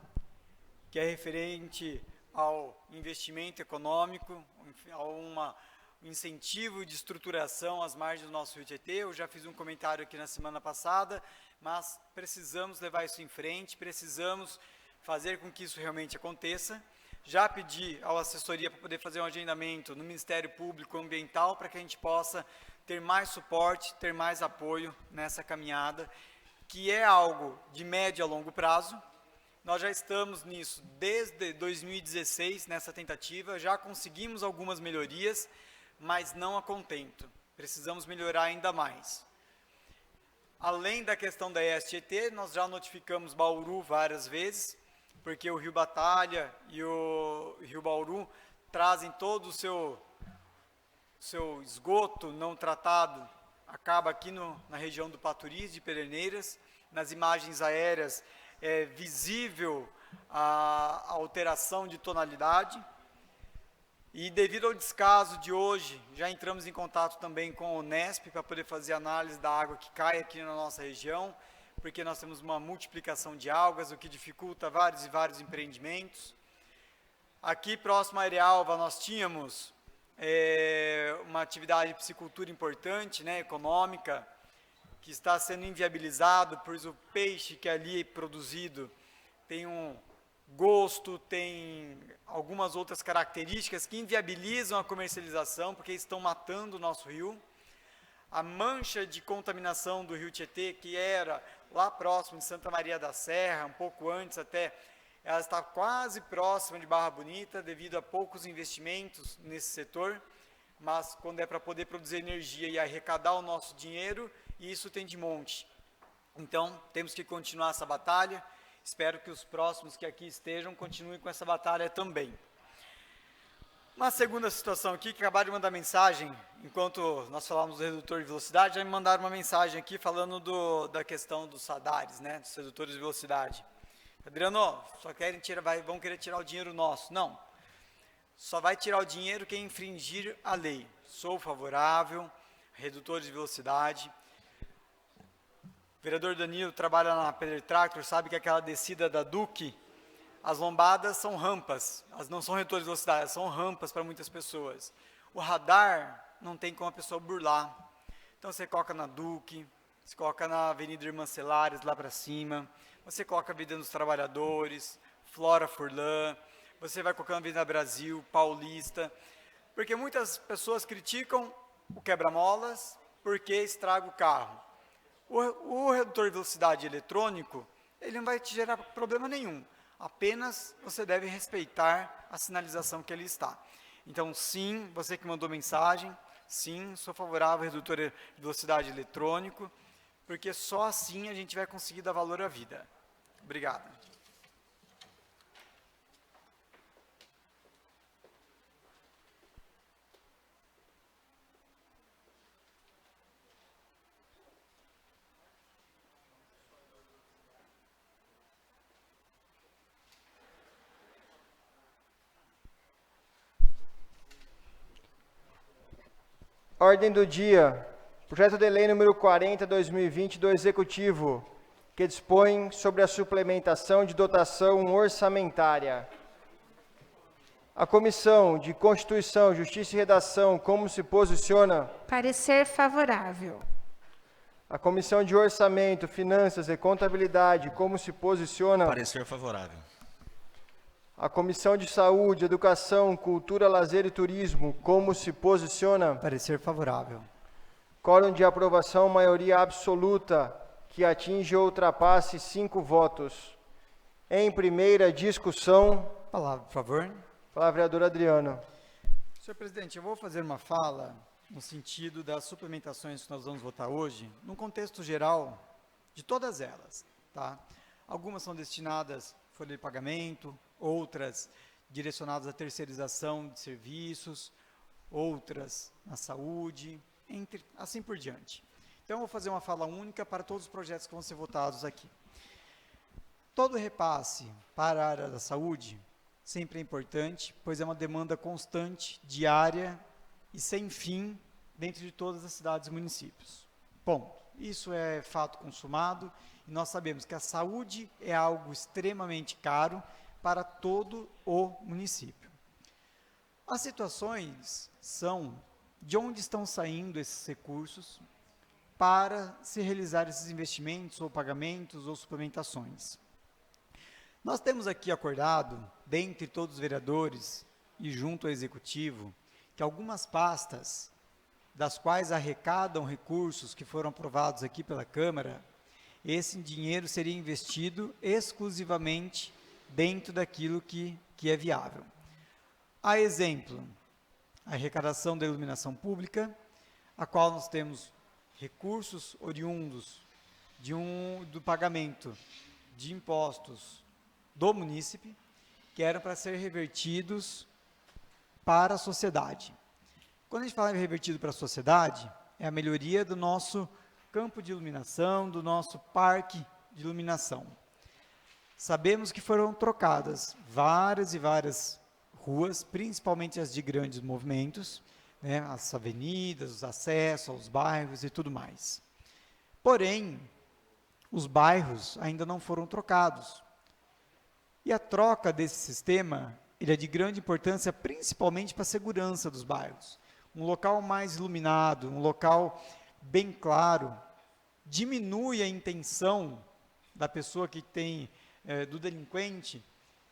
que é referente ao investimento econômico, a um incentivo de estruturação às margens do nosso rio Tietê. Eu já fiz um comentário aqui na semana passada, mas precisamos levar isso em frente, precisamos fazer com que isso realmente aconteça. Já pedi à assessoria para poder fazer um agendamento no Ministério Público Ambiental para que a gente possa ter mais suporte, ter mais apoio nessa caminhada, que é algo de médio a longo prazo. Nós já estamos nisso desde 2016, nessa tentativa, já conseguimos algumas melhorias, mas não a contento. Precisamos melhorar ainda mais. Além da questão da ESTT, nós já notificamos Bauru várias vezes, porque o Rio Batalha e o Rio Bauru trazem todo o seu esgoto não tratado, acaba aqui na região do Paturiz, de Pederneiras. Nas imagens aéreas é visível a alteração de tonalidade. E devido ao descaso de hoje, já entramos em contato também com a Unesp para poder fazer análise da água que cai aqui na nossa região, porque nós temos uma multiplicação de algas, o que dificulta vários e vários empreendimentos. Aqui, próximo à Arealva, nós tínhamos uma atividade de piscicultura importante, né, econômica, que está sendo inviabilizado, pois o peixe que ali é produzido tem um gosto, tem algumas outras características que inviabilizam a comercialização, porque estão matando o nosso rio. A mancha de contaminação do rio Tietê, que era lá próximo de Santa Maria da Serra, um pouco antes até, ela está quase próxima de Barra Bonita, devido a poucos investimentos nesse setor, mas quando é para poder produzir energia e arrecadar o nosso dinheiro, isso tem de monte. Então, temos que continuar essa batalha. Espero que os próximos que aqui estejam continuem com essa batalha também. Uma segunda situação aqui, que acabaram de mandar mensagem, enquanto nós falávamos do redutor de velocidade, já me mandaram uma mensagem aqui falando da questão dos SADARs, né, dos redutores de velocidade. Adriano, só querem vão querer tirar o dinheiro nosso. Não, só vai tirar o dinheiro quem infringir a lei. Sou favorável a redutores de velocidade. O vereador Danilo trabalha na Pedro Tractor, sabe que aquela descida da Duque, as lombadas são rampas, elas não são redutores de velocidade, são rampas para muitas pessoas. O radar não tem como a pessoa burlar. Então você coloca na Duque, você coloca na Avenida Irmã Celares, lá para cima, você coloca a Vida dos Trabalhadores, Flora Furlan, você vai colocando a Avenida Brasil, Paulista, porque muitas pessoas criticam o quebra-molas porque estraga o carro. O redutor de velocidade eletrônico, ele não vai te gerar problema nenhum. Apenas você deve respeitar a sinalização que ele está. Então, sim, você que mandou mensagem, sim, sou favorável ao redutor de velocidade eletrônico, porque só assim a gente vai conseguir dar valor à vida. Obrigado. Ordem do dia. Projeto de lei número 40/2020 do Executivo, que dispõe sobre a suplementação de dotação orçamentária. A Comissão de Constituição, Justiça e Redação, como se posiciona? Parecer favorável. A Comissão de Orçamento, Finanças e Contabilidade, como se posiciona? Parecer favorável. A Comissão de Saúde, Educação, Cultura, Lazer e Turismo, como se posiciona? Parecer favorável. Quórum de aprovação, maioria absoluta, que atinge ou ultrapasse 5 votos. Em primeira discussão, palavra, por favor. Palavra, vereador Adriano. Senhor presidente, eu vou fazer uma fala no sentido das suplementações que nós vamos votar hoje, num contexto geral de todas elas, tá? Algumas são destinadas à folha de pagamento, outras direcionadas à terceirização de serviços, outras na saúde, assim por diante. Então, eu vou fazer uma fala única para todos os projetos que vão ser votados aqui. Todo repasse para a área da saúde sempre é importante, pois é uma demanda constante, diária e sem fim dentro de todas as cidades e municípios. Ponto. Isso é fato consumado e nós sabemos que a saúde é algo extremamente caro para todo o município. As situações são de onde estão saindo esses recursos para se realizar esses investimentos ou pagamentos ou suplementações. Nós temos aqui acordado, dentre todos os vereadores e junto ao executivo, que algumas pastas, das quais arrecadam recursos que foram aprovados aqui pela Câmara, esse dinheiro seria investido exclusivamente dentro daquilo que é viável. A exemplo, a arrecadação da iluminação pública, a qual nós temos recursos oriundos do pagamento de impostos do munícipe, que eram para ser revertidos para a sociedade. Quando a gente fala em revertido para a sociedade, é a melhoria do nosso campo de iluminação, do nosso parque de iluminação. Sabemos que foram trocadas várias e várias ruas, principalmente as de grandes movimentos, né, as avenidas, os acessos aos bairros e tudo mais. Porém, os bairros ainda não foram trocados. E a troca desse sistema, ele é de grande importância, principalmente para a segurança dos bairros. Um local mais iluminado, um local bem claro, diminui a intenção da pessoa que tem, do delinquente,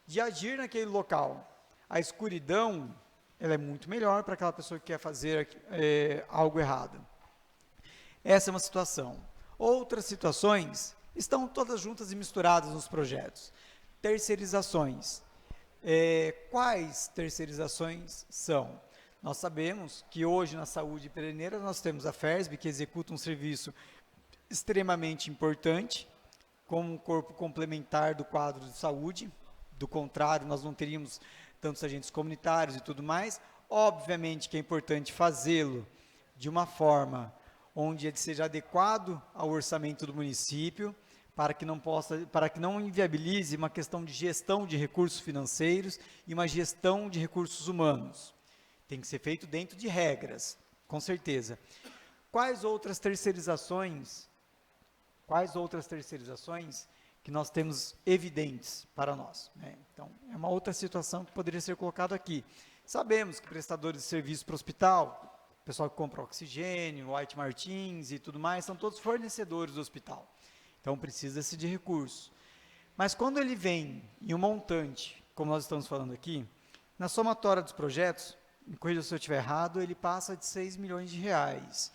de agir naquele local. A escuridão, ela é muito melhor para aquela pessoa que quer fazer algo errado. Essa é uma situação. Outras situações estão todas juntas e misturadas nos projetos. Terceirizações. Quais terceirizações são? Nós sabemos que hoje na saúde pereneira nós temos a FERSB, que executa um serviço extremamente importante, como um corpo complementar do quadro de saúde. Do contrário, nós não teríamos tantos agentes comunitários e tudo mais. Obviamente que é importante fazê-lo de uma forma onde ele seja adequado ao orçamento do município, para que não inviabilize uma questão de gestão de recursos financeiros e uma gestão de recursos humanos. Tem que ser feito dentro de regras, com certeza. Quais outras terceirizações que nós temos evidentes para nós, né? Então, é uma outra situação que poderia ser colocada aqui. Sabemos que prestadores de serviço para o hospital, o pessoal que compra oxigênio, White Martins e tudo mais, são todos fornecedores do hospital. Então, precisa-se de recursos. Mas quando ele vem em um montante, como nós estamos falando aqui, na somatória dos projetos, me corrija se eu estiver errado, ele passa de 6 milhões de reais.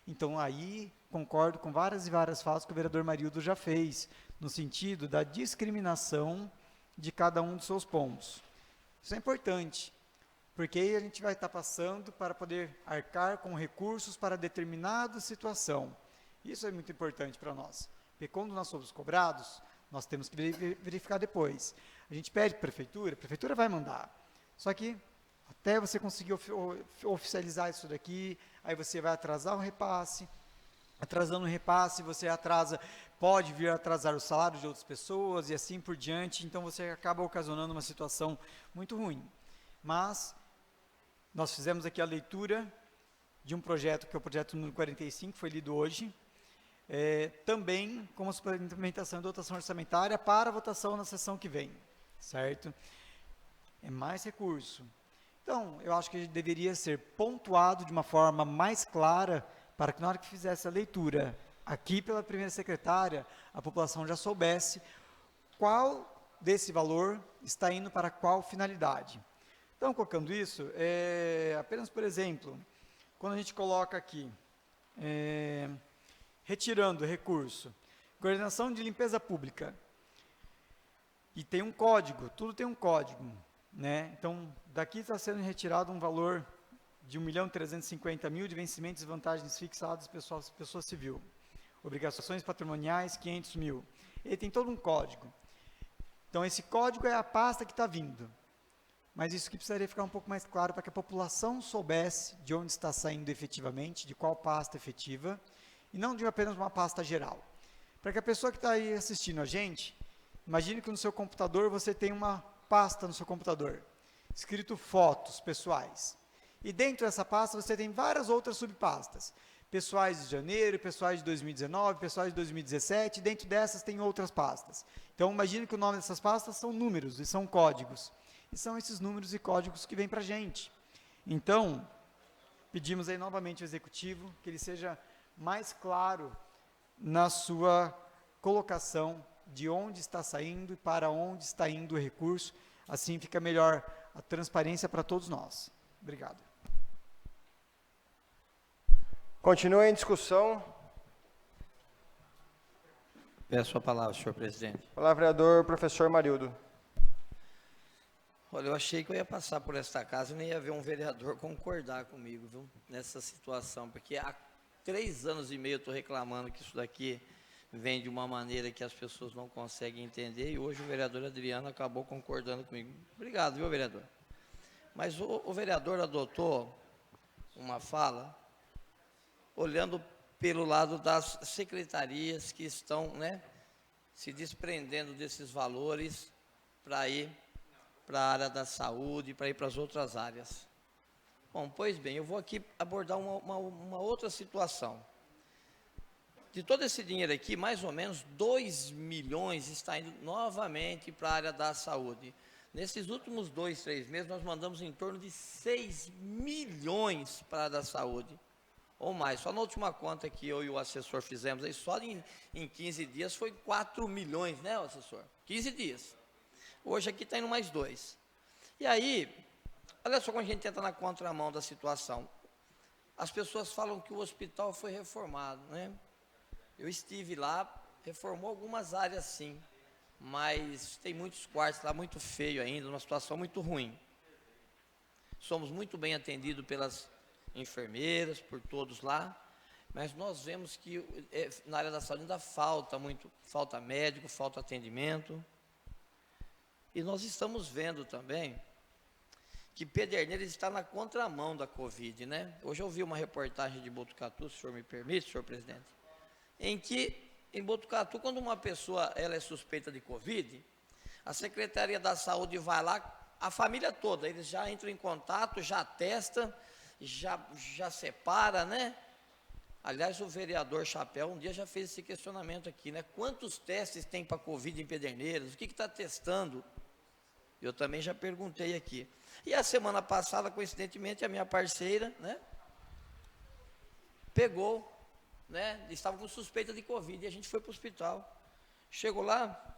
Então, aí, concordo com várias e várias falas que o vereador Marildo já fez, no sentido da discriminação de cada um dos seus pontos. Isso é importante, porque aí a gente vai estar passando para poder arcar com recursos para determinada situação. Isso é muito importante para nós. Porque quando nós somos cobrados, nós temos que verificar depois. A gente pede para a prefeitura vai mandar. Só que, até você conseguir oficializar isso daqui, aí você vai atrasar o repasse. Atrasando o repasse, você pode vir a atrasar o salário de outras pessoas e assim por diante. Então, você acaba ocasionando uma situação muito ruim. Mas, nós fizemos aqui a leitura de um projeto, que é o projeto número 45, que foi lido hoje, também com a implementação da dotação orçamentária para votação na sessão que vem, certo? É mais recurso. Então, eu acho que deveria ser pontuado de uma forma mais clara, para que na hora que fizesse a leitura aqui pela primeira secretária, a população já soubesse qual desse valor está indo para qual finalidade. Então, colocando isso, apenas por exemplo, quando a gente coloca aqui, retirando recurso, coordenação de limpeza pública, e tem um código, tudo tem um código, né? Então, daqui está sendo retirado um valor de R$ 1.350.000 de vencimentos e vantagens fixados pessoa civil. Obrigações patrimoniais, R$ 500.000. Ele tem todo um código. Então, esse código é a pasta que está vindo. Mas isso que precisaria ficar um pouco mais claro para que a população soubesse de onde está saindo efetivamente, de qual pasta efetiva, e não de apenas uma pasta geral. Para que a pessoa que está aí assistindo a gente, imagine que no seu computador você tem uma pasta no seu computador, escrito fotos pessoais. E dentro dessa pasta você tem várias outras subpastas. Pessoais de janeiro, pessoais de 2019, pessoais de 2017, dentro dessas tem outras pastas. Então imagine que o nome dessas pastas são números e são códigos. E são esses números e códigos que vêm para a gente. Então, pedimos aí novamente ao Executivo que ele seja mais claro na sua colocação de onde está saindo e para onde está indo o recurso. Assim fica melhor a transparência para todos nós. Obrigado. Continua em discussão. Peço a palavra, senhor presidente. Palavra, vereador professor Marildo. Olha, eu achei que eu ia passar por esta casa e nem ia ver um vereador concordar comigo, viu, nessa situação, porque há 3 anos e meio eu estou reclamando que isso daqui vem de uma maneira que as pessoas não conseguem entender, e hoje o vereador Adriano acabou concordando comigo. Obrigado, viu, vereador? Mas o vereador adotou uma fala olhando pelo lado das secretarias que estão, né, se desprendendo desses valores para ir para a área da saúde, para ir para as outras áreas. Bom, pois bem, eu vou aqui abordar uma outra situação. De todo esse dinheiro aqui, mais ou menos 2 milhões está indo novamente para a área da saúde. Nesses últimos 2, 3 meses, nós mandamos em torno de 6 milhões para a área da saúde, ou mais. Só na última conta que eu e o assessor fizemos, aí, só em 15 dias foi 4 milhões, né, assessor? 15 dias. Hoje aqui está indo mais 2. E aí, olha só como a gente entra na contramão da situação. As pessoas falam que o hospital foi reformado, né? Eu estive lá, reformou algumas áreas sim, mas tem muitos quartos lá muito feio ainda, numa situação muito ruim. Somos muito bem atendidos pelas enfermeiras, por todos lá, mas nós vemos que na área da saúde ainda falta médico, falta atendimento. E nós estamos vendo também que Pederneiras está na contramão da Covid, né? Hoje eu vi uma reportagem de Botucatu, se o senhor me permite, senhor presidente, em que em Botucatu, quando uma pessoa ela é suspeita de Covid, a Secretaria da Saúde vai lá, a família toda, eles já entram em contato, já testam, já separa, né? Aliás, o vereador Chapéu um dia já fez esse questionamento aqui, né? Quantos testes tem para Covid em Pederneiras? O que está testando? Eu também já perguntei aqui. E a semana passada, coincidentemente, a minha parceira, né, pegou, né, estava com suspeita de Covid, e a gente foi para o hospital. Chegou lá,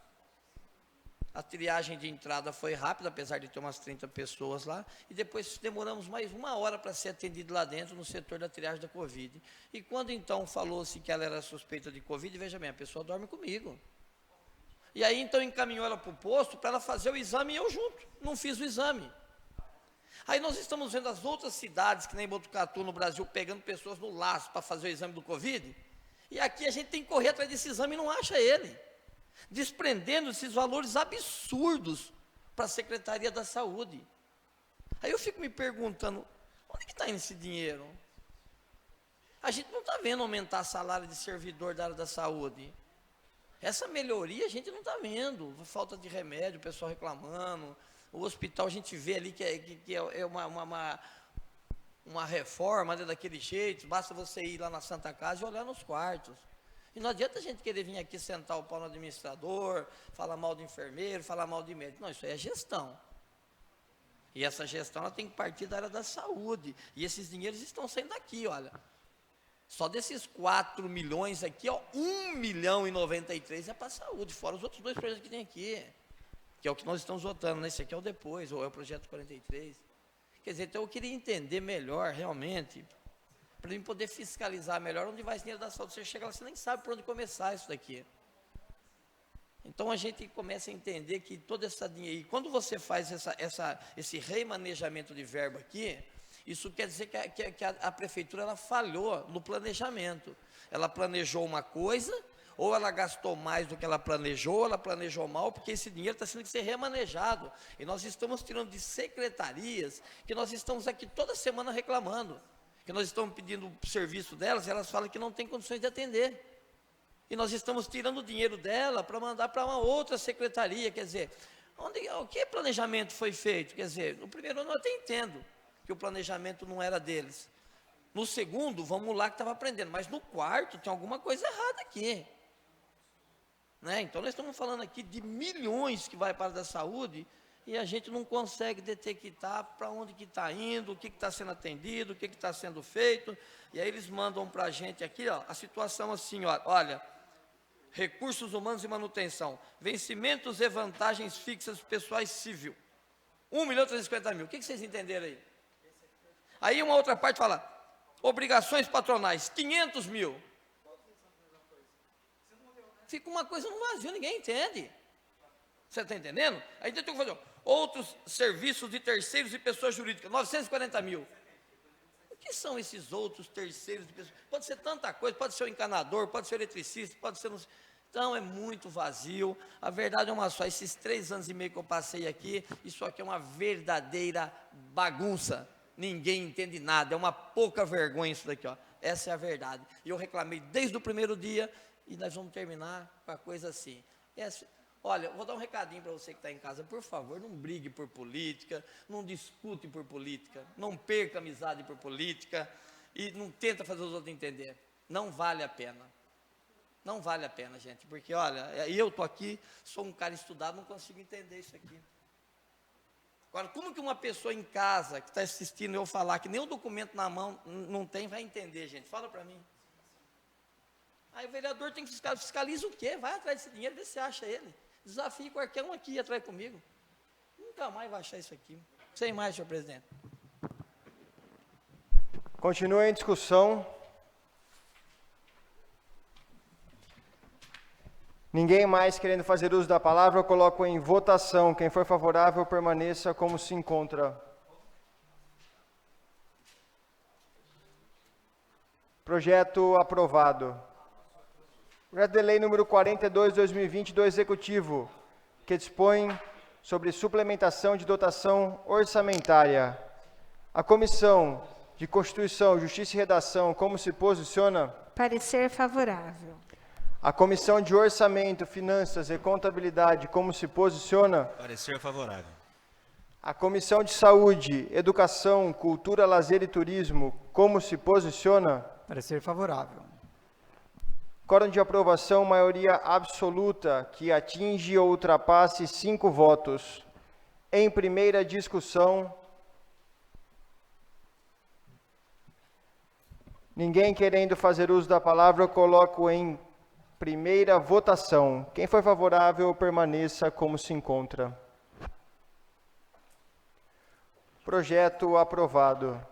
a triagem de entrada foi rápida, apesar de ter umas 30 pessoas lá, e depois demoramos mais 1 hora para ser atendido lá dentro, no setor da triagem da Covid. E quando então falou-se que ela era suspeita de Covid, veja bem, a pessoa dorme comigo. E aí então encaminhou ela para o posto para ela fazer o exame e eu junto, não fiz o exame. Aí nós estamos vendo as outras cidades, que nem Botucatu no Brasil, pegando pessoas no laço para fazer o exame do Covid, e aqui a gente tem que correr atrás desse exame e não acha ele, desprendendo esses valores absurdos para a Secretaria da Saúde. Aí eu fico me perguntando, onde que está indo esse dinheiro? A gente não está vendo aumentar salário de servidor da área da saúde. Essa melhoria a gente não está vendo, falta de remédio, o pessoal reclamando, o hospital a gente vê ali que é uma reforma, né, daquele jeito, basta você ir lá na Santa Casa e olhar nos quartos. E não adianta a gente querer vir aqui sentar o pau no administrador, falar mal do enfermeiro, falar mal de médico. Não, isso aí é gestão. E essa gestão ela tem que partir da área da saúde. E esses dinheiros estão saindo daqui, olha. Só desses 4 milhões aqui, ó, 1.093 é para a saúde, fora os outros 2 projetos que tem aqui, que é o que nós estamos votando, né? Esse aqui é o depois, ou é o projeto 43. Quer dizer, então eu queria entender melhor, realmente, para mim poder fiscalizar melhor onde vai esse dinheiro da saúde. Você chega lá, você nem sabe por onde começar isso daqui. Então a gente começa a entender que toda essa dinheiro, e quando você faz esse remanejamento de verba aqui, isso quer dizer que a prefeitura ela falhou no planejamento. Ela planejou uma coisa, ou ela gastou mais do que ela planejou, ou ela planejou mal, porque esse dinheiro está sendo que ser remanejado. E nós estamos tirando de secretarias, que nós estamos aqui toda semana reclamando, que nós estamos pedindo o serviço delas, e elas falam que não tem condições de atender. E nós estamos tirando o dinheiro dela para mandar para uma outra secretaria, quer dizer, o que planejamento foi feito? Quer dizer, no primeiro ano eu até entendo que o planejamento não era deles. No segundo, vamos lá que estava aprendendo, mas no quarto tem alguma coisa errada aqui. Né? Então nós estamos falando aqui de milhões que vai para a área da saúde e a gente não consegue detectar para onde que está indo, o que está sendo atendido, o que está sendo feito. E aí eles mandam para a gente aqui, ó, a situação assim, ó, olha, recursos humanos e manutenção, vencimentos e vantagens fixas pessoais civil, 1.350.000. O que vocês entenderam aí? Aí uma outra parte fala, obrigações patronais, 500 mil. Fica uma coisa no vazio, ninguém entende. Você está entendendo? Aí tem que fazer outros serviços de terceiros e pessoas jurídicas, 940 mil. O que são esses outros terceiros de pessoas? Pode ser tanta coisa, pode ser o encanador, pode ser o eletricista, pode ser... Então é muito vazio. A verdade é uma só, esses 3 anos e meio que eu passei aqui, isso aqui é uma verdadeira bagunça. Ninguém entende nada, é uma pouca vergonha isso daqui, ó. Essa é a verdade. E eu reclamei desde o primeiro dia e nós vamos terminar com a coisa assim. Olha, eu vou dar um recadinho para você que está em casa. Por favor, não brigue por política, não discute por política, não perca amizade por política e não tenta fazer os outros entender. Não vale a pena. Não vale a pena, gente, porque, olha, eu estou aqui, sou um cara estudado, não consigo entender isso aqui. Agora, como que uma pessoa em casa, que está assistindo eu falar que nem o documento na mão não tem, vai entender, gente? Fala para mim. Aí o vereador tem que fiscalizar o quê? Vai atrás desse dinheiro, vê se acha ele. Desafie qualquer um aqui atrás comigo. Nunca mais vai achar isso aqui. Sem mais, senhor presidente. Continua em discussão. Ninguém mais querendo fazer uso da palavra, eu coloco em votação. Quem for favorável, permaneça como se encontra. Projeto aprovado. Projeto de lei número 42/2020 do Executivo, que dispõe sobre suplementação de dotação orçamentária. A Comissão de Constituição, Justiça e Redação, como se posiciona? Parecer favorável. A Comissão de Orçamento, Finanças e Contabilidade, como se posiciona? Parecer favorável. A Comissão de Saúde, Educação, Cultura, Lazer e Turismo, como se posiciona? Parecer favorável. Quórum de aprovação, maioria absoluta, que atinge ou ultrapasse 5 votos. Em primeira discussão, ninguém querendo fazer uso da palavra, eu coloco em primeira votação. Quem for favorável, permaneça como se encontra. Projeto aprovado.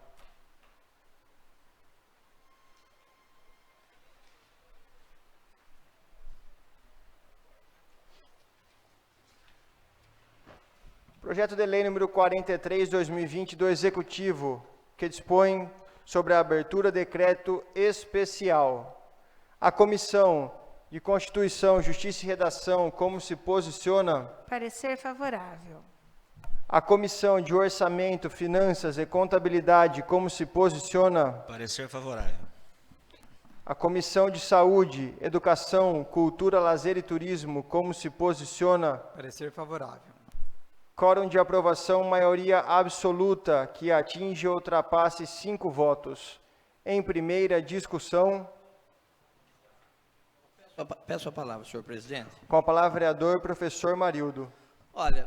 Projeto de lei número 43/2020 do Executivo, que dispõe sobre a abertura de decreto especial. A Comissão de Constituição, Justiça e Redação, como se posiciona? Parecer favorável. A Comissão de Orçamento, Finanças e Contabilidade, como se posiciona? Parecer favorável. A Comissão de Saúde, Educação, Cultura, Lazer e Turismo, como se posiciona? Parecer favorável. Quórum de aprovação, maioria absoluta, que atinge ou ultrapasse 5 votos. Em primeira discussão. Peço a palavra, senhor presidente. Com a palavra, vereador, professor Marildo. Olha,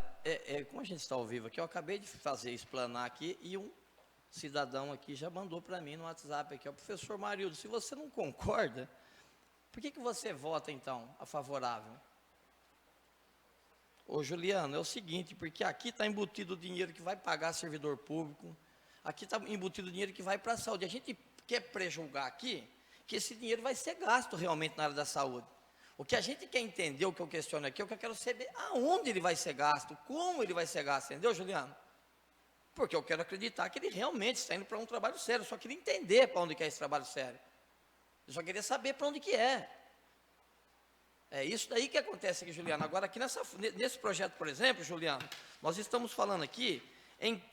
como a gente está ao vivo aqui, eu acabei de fazer explanar aqui e um cidadão aqui já mandou para mim no WhatsApp aqui, ó, professor Marildo, se você não concorda, por que você vota então a favorável? Ô Juliano, é o seguinte, porque aqui está embutido o dinheiro que vai pagar servidor público, aqui está embutido o dinheiro que vai para a saúde. A gente quer prejulgar aqui que esse dinheiro vai ser gasto realmente na área da saúde. O que a gente quer entender, o que eu questiono aqui, é o que eu quero saber aonde ele vai ser gasto, como ele vai ser gasto, entendeu, Juliano? Porque eu quero acreditar que ele realmente está indo para um trabalho sério. Eu só queria entender para onde que é esse trabalho sério. Eu só queria saber para onde que é. É isso daí que acontece aqui, Juliano. Agora, aqui nesse projeto, por exemplo, Juliano, nós estamos falando aqui em R$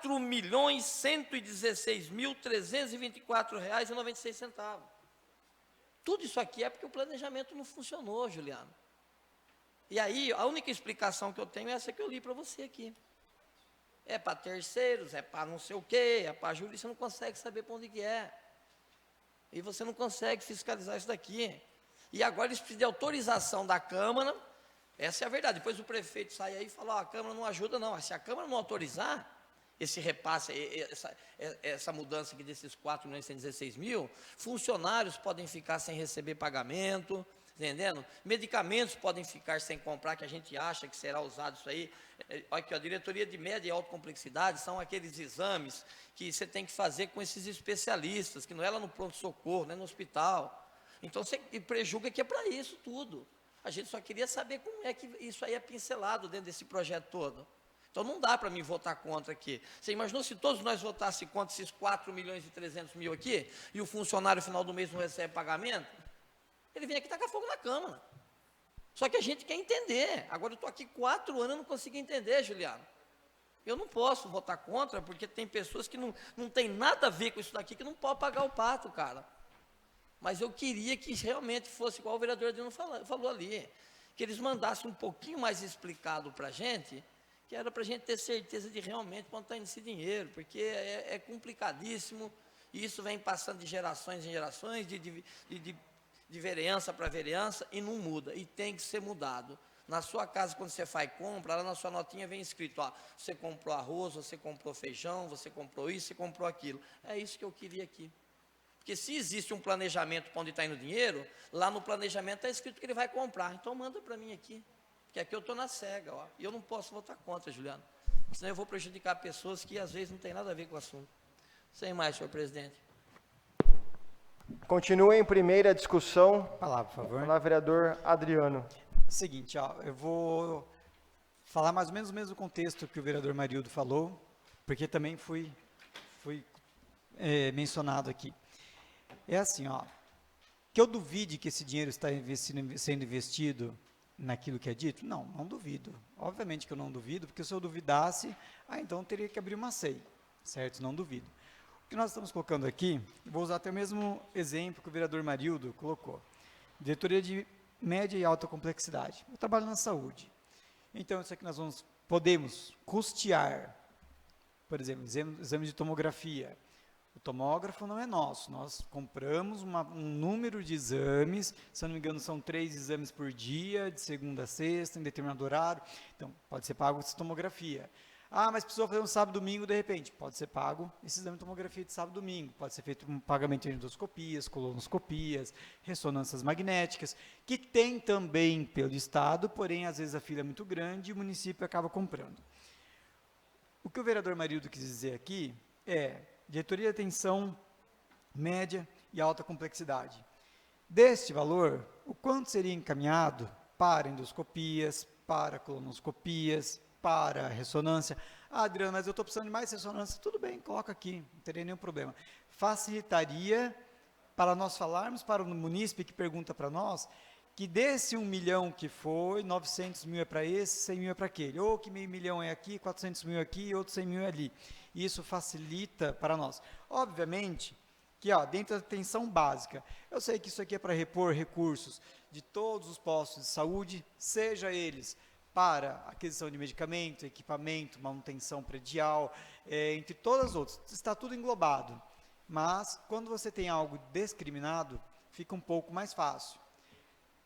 4.116.324,96. Tudo isso aqui é porque o planejamento não funcionou, Juliano. E aí, a única explicação que eu tenho é essa que eu li para você aqui. É para terceiros, é para não sei o quê, é para juros, você não consegue saber para onde que é. E você não consegue fiscalizar isso daqui. E agora eles precisam de autorização da Câmara, essa é a verdade. Depois o prefeito sai aí e fala, a Câmara não ajuda não. Se a Câmara não autorizar esse repasse, essa mudança aqui desses 4.116.000, funcionários podem ficar sem receber pagamento, entendendo? Medicamentos podem ficar sem comprar, que a gente acha que será usado isso aí. Olha aqui, a diretoria de média e alta complexidade são aqueles exames que você tem que fazer com esses especialistas, que não é lá no pronto-socorro, não é no hospital. Então você prejulga que é para isso tudo. A gente só queria saber como é que isso aí é pincelado dentro desse projeto todo. Então não dá para mim votar contra aqui. Você imaginou se todos nós votássemos contra esses 4.300.000 aqui, e o funcionário no final do mês não recebe pagamento? Ele vem aqui tacar fogo na Câmara. Só que a gente quer entender. Agora eu estou aqui 4 anos e não consigo entender, Juliano. Eu não posso votar contra, porque tem pessoas que não tem nada a ver com isso daqui, que não podem pagar o pato, cara. Mas eu queria que realmente fosse igual o vereador Adriano falou ali, que eles mandassem um pouquinho mais explicado para a gente, que era para a gente ter certeza de realmente quanto está indo esse dinheiro, porque é complicadíssimo, e isso vem passando de gerações em gerações, de vereança para vereança, e não muda, e tem que ser mudado. Na sua casa, quando você faz compra, lá na sua notinha vem escrito, ó, você comprou arroz, você comprou feijão, você comprou isso, você comprou aquilo. É isso que eu queria aqui. Porque se existe um planejamento para onde está indo o dinheiro, lá no planejamento está escrito que ele vai comprar. Então manda para mim aqui, porque aqui eu estou na cega, ó, e eu não posso votar contra, Juliano. Senão eu vou prejudicar pessoas que às vezes não tem nada a ver com o assunto. Sem mais, senhor presidente. Continua em primeira discussão. Palavra, por favor. Palavra, vereador Adriano. Seguinte, ó, eu vou falar mais ou menos o mesmo contexto que o vereador Marildo falou, porque também fui mencionado aqui. É assim, ó, que eu duvide que esse dinheiro está sendo investido naquilo que é dito? Não, não duvido. Obviamente que eu não duvido, porque se eu duvidasse, então eu teria que abrir uma SEI, certo? Não duvido. O que nós estamos colocando aqui, vou usar até o mesmo exemplo que o vereador Marildo colocou. Diretoria de média e alta complexidade. Eu trabalho na saúde. Então, isso aqui nós podemos custear, por exemplo, exame de tomografia. O tomógrafo não é nosso, nós compramos um número de exames, se eu não me engano são 3 exames por dia, de segunda a sexta, em determinado horário, então pode ser pago essa tomografia. Ah, mas precisou fazer um sábado e domingo de repente, pode ser pago esse exame de tomografia de sábado e domingo, pode ser feito um pagamento de endoscopias, colonoscopias, ressonâncias magnéticas, que tem também pelo Estado, porém às vezes a fila é muito grande e o município acaba comprando. O que o vereador Marildo quis dizer aqui é diretoria de atenção média e alta complexidade. Deste valor, o quanto seria encaminhado para endoscopias, para colonoscopias, para ressonância? Ah, Adriano, mas eu estou precisando de mais ressonância. Tudo bem, coloca aqui, não teria nenhum problema. Facilitaria para nós falarmos para o munícipe que pergunta para nós, que desse 1 milhão que foi, 900 mil é para esse, 100 mil é para aquele, ou que meio milhão é aqui, 400 mil aqui e outro 100 mil é ali. Isso facilita para nós. Obviamente que, ó, dentro da atenção básica, eu sei que isso aqui é para repor recursos de todos os postos de saúde, seja eles para aquisição de medicamento, equipamento, manutenção predial, entre todas as outras, está tudo englobado. Mas, quando você tem algo discriminado, fica um pouco mais fácil.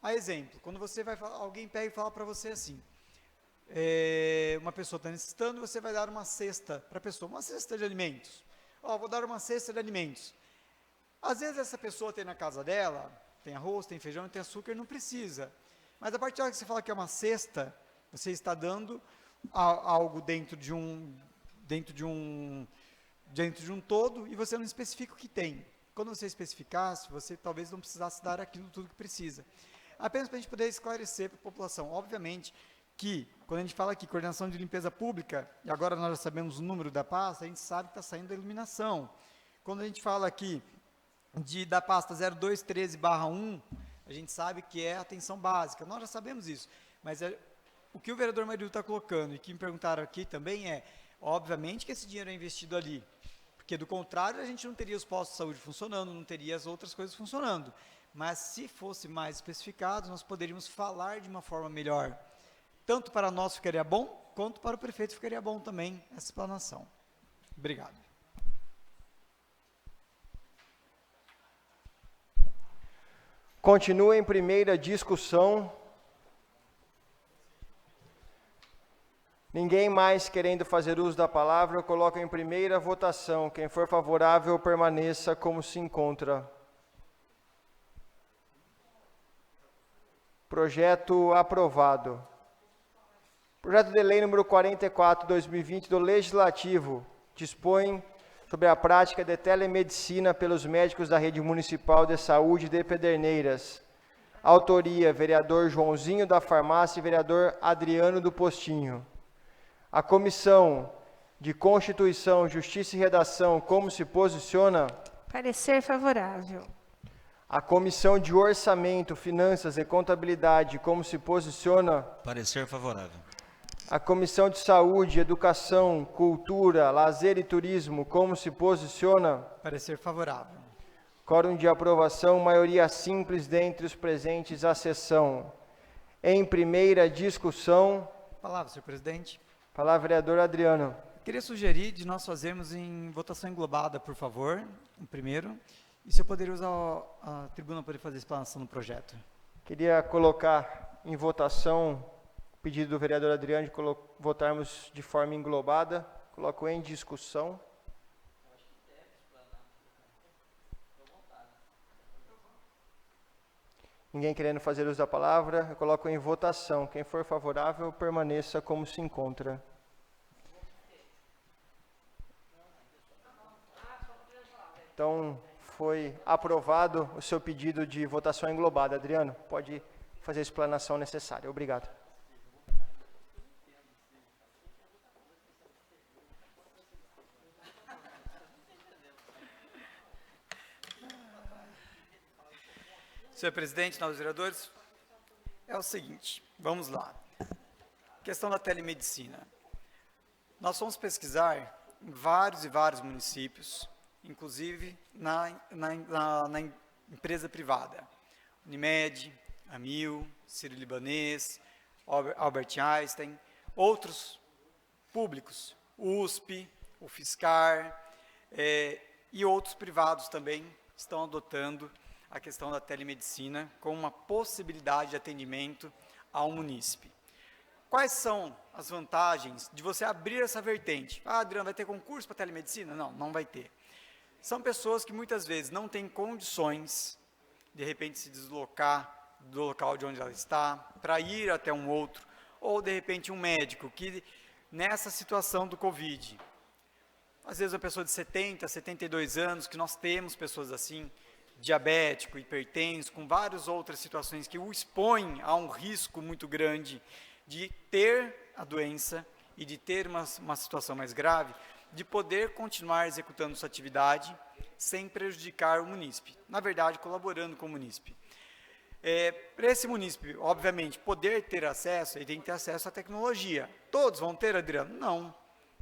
A exemplo, quando você vai falar, alguém pega e fala para você assim, uma pessoa está necessitando, você vai dar uma cesta para a pessoa, uma cesta de alimentos. Ó, vou dar uma cesta de alimentos. Às vezes essa pessoa tem na casa dela, tem arroz, tem feijão, tem açúcar, não precisa. Mas a partir da hora que você fala que é uma cesta, você está dando algo dentro de um todo e você não especifica o que tem. Quando você especificasse, você talvez não precisasse dar aquilo tudo que precisa. apenas para a gente poder esclarecer para a população. Obviamente que, quando a gente fala aqui coordenação de limpeza pública, e agora nós já sabemos o número da pasta, a gente sabe que está saindo da iluminação. Quando a gente fala aqui da pasta 0213/1, a gente sabe que é atenção básica, nós já sabemos isso, mas o que o vereador Marildo está colocando, e que me perguntaram aqui também obviamente que esse dinheiro é investido ali, porque do contrário a gente não teria os postos de saúde funcionando, não teria as outras coisas funcionando, mas se fosse mais especificado, nós poderíamos falar de uma forma melhor, tanto para nós ficaria bom, quanto para o prefeito ficaria bom também essa explanação. Obrigado. Continua em primeira discussão. Ninguém mais querendo fazer uso da palavra, eu coloco em primeira votação. Quem for favorável, permaneça como se encontra. Projeto aprovado. Projeto de lei número 44/2020 do Legislativo dispõe sobre a prática de telemedicina pelos médicos da Rede Municipal de Saúde de Pederneiras. Autoria, vereador Joãozinho da Farmácia e vereador Adriano do Postinho. A Comissão de Constituição, Justiça e Redação, como se posiciona? Parecer favorável. A Comissão de Orçamento, Finanças e Contabilidade, como se posiciona? Parecer favorável. A Comissão de Saúde, Educação, Cultura, Lazer e Turismo, como se posiciona? Parecer favorável. Quórum de aprovação, maioria simples dentre os presentes à sessão. Em primeira discussão... Palavra, senhor presidente. Palavra, vereador Adriano. Queria sugerir de nós fazermos em votação englobada, por favor, o primeiro, e se eu poderia usar a tribuna para poder fazer a explanação do projeto. Queria colocar em votação o pedido do vereador Adriano de votarmos de forma englobada. Coloco em discussão. Ninguém querendo fazer uso da palavra, eu coloco em votação. Quem for favorável, permaneça como se encontra. Então, foi aprovado o seu pedido de votação englobada. Adriano, pode fazer a explanação necessária. Obrigado. Senhor presidente, nobres vereadores, é o seguinte, vamos lá. Questão da telemedicina. Nós fomos pesquisar em vários e vários municípios, inclusive na empresa privada. Unimed, Amil, Sírio-Libanês, Albert Einstein, outros públicos, USP, o Fiscar e outros privados também estão adotando a questão da telemedicina como uma possibilidade de atendimento ao munícipe. Quais são as vantagens de você abrir essa vertente? Ah, Adriano, vai ter concurso para telemedicina? Não, não vai ter. São pessoas que muitas vezes não têm condições, de repente, se deslocar do local de onde ela está, para ir até um outro, ou de repente um médico que, nessa situação do Covid, às vezes uma pessoa de 70, 72 anos, que nós temos pessoas assim, diabético, hipertenso, com várias outras situações que o expõem a um risco muito grande de ter a doença e de ter uma situação mais grave, de poder continuar executando sua atividade sem prejudicar o munícipe, na verdade, colaborando com o munícipe. Para esse munícipe, obviamente, poder ter acesso, ele tem que ter acesso à tecnologia. Todos vão ter, Adriano? Não.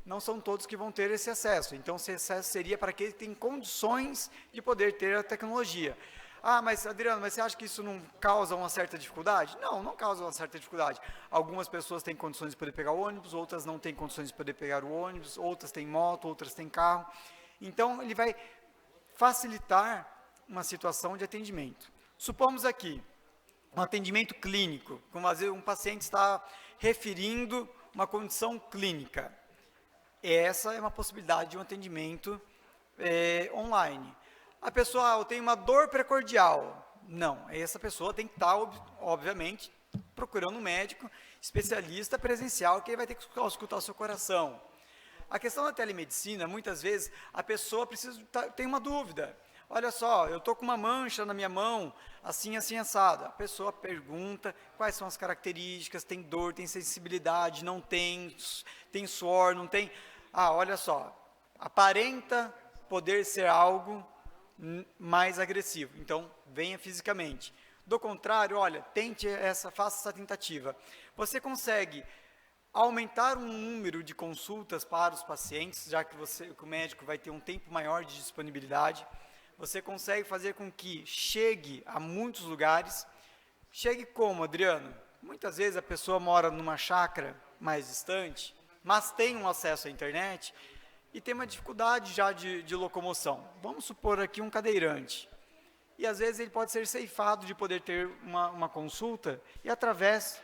Não são todos que vão ter esse acesso. Então, esse acesso seria para aquele que tem condições de poder ter a tecnologia. Ah, mas Adriano, mas você acha que isso não causa uma certa dificuldade? Não, não causa uma certa dificuldade. Algumas pessoas têm condições de poder pegar o ônibus, outras não têm condições de poder pegar o ônibus, outras têm moto, outras têm carro. Então, ele vai facilitar uma situação de atendimento. Supomos aqui um atendimento clínico, como às vezes um paciente está referindo uma condição clínica. Essa é uma possibilidade de um atendimento online. A pessoa, eu tenho uma dor precordial. Não, essa pessoa tem que estar, obviamente, procurando um médico especialista presencial, que ele vai ter que escutar o seu coração. A questão da telemedicina, muitas vezes, a pessoa tem uma dúvida. olha só, eu estou com uma mancha na minha mão, assim, assim, assado. A pessoa pergunta quais são as características, tem dor, tem sensibilidade, não tem, tem suor, não tem... Ah, olha só, aparenta poder ser algo mais agressivo, então venha fisicamente. Do contrário, olha, faça essa tentativa. Você consegue aumentar o número de consultas para os pacientes, já que o médico vai ter um tempo maior de disponibilidade. Você consegue fazer com que chegue a muitos lugares. Chegue como, Adriano? Muitas vezes a pessoa mora numa chácara mais distante, mas tem um acesso à internet e tem uma dificuldade já de locomoção. Vamos supor aqui um cadeirante. E às vezes ele pode ser ceifado de poder ter uma consulta e através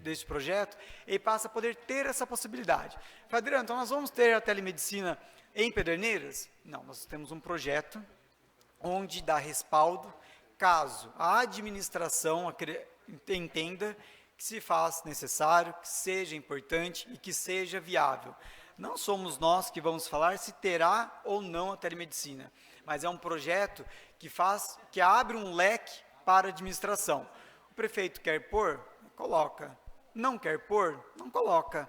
desse projeto, ele passa a poder ter essa possibilidade. Adriano, então nós vamos ter a telemedicina em Pederneiras? Não, nós temos um projeto onde dá respaldo caso a administração entenda que se faz necessário, que seja importante e que seja viável. Não somos nós que vamos falar se terá ou não a telemedicina, mas é um projeto que abre um leque para a administração. O prefeito quer pôr? Coloca. Não quer pôr? Não coloca.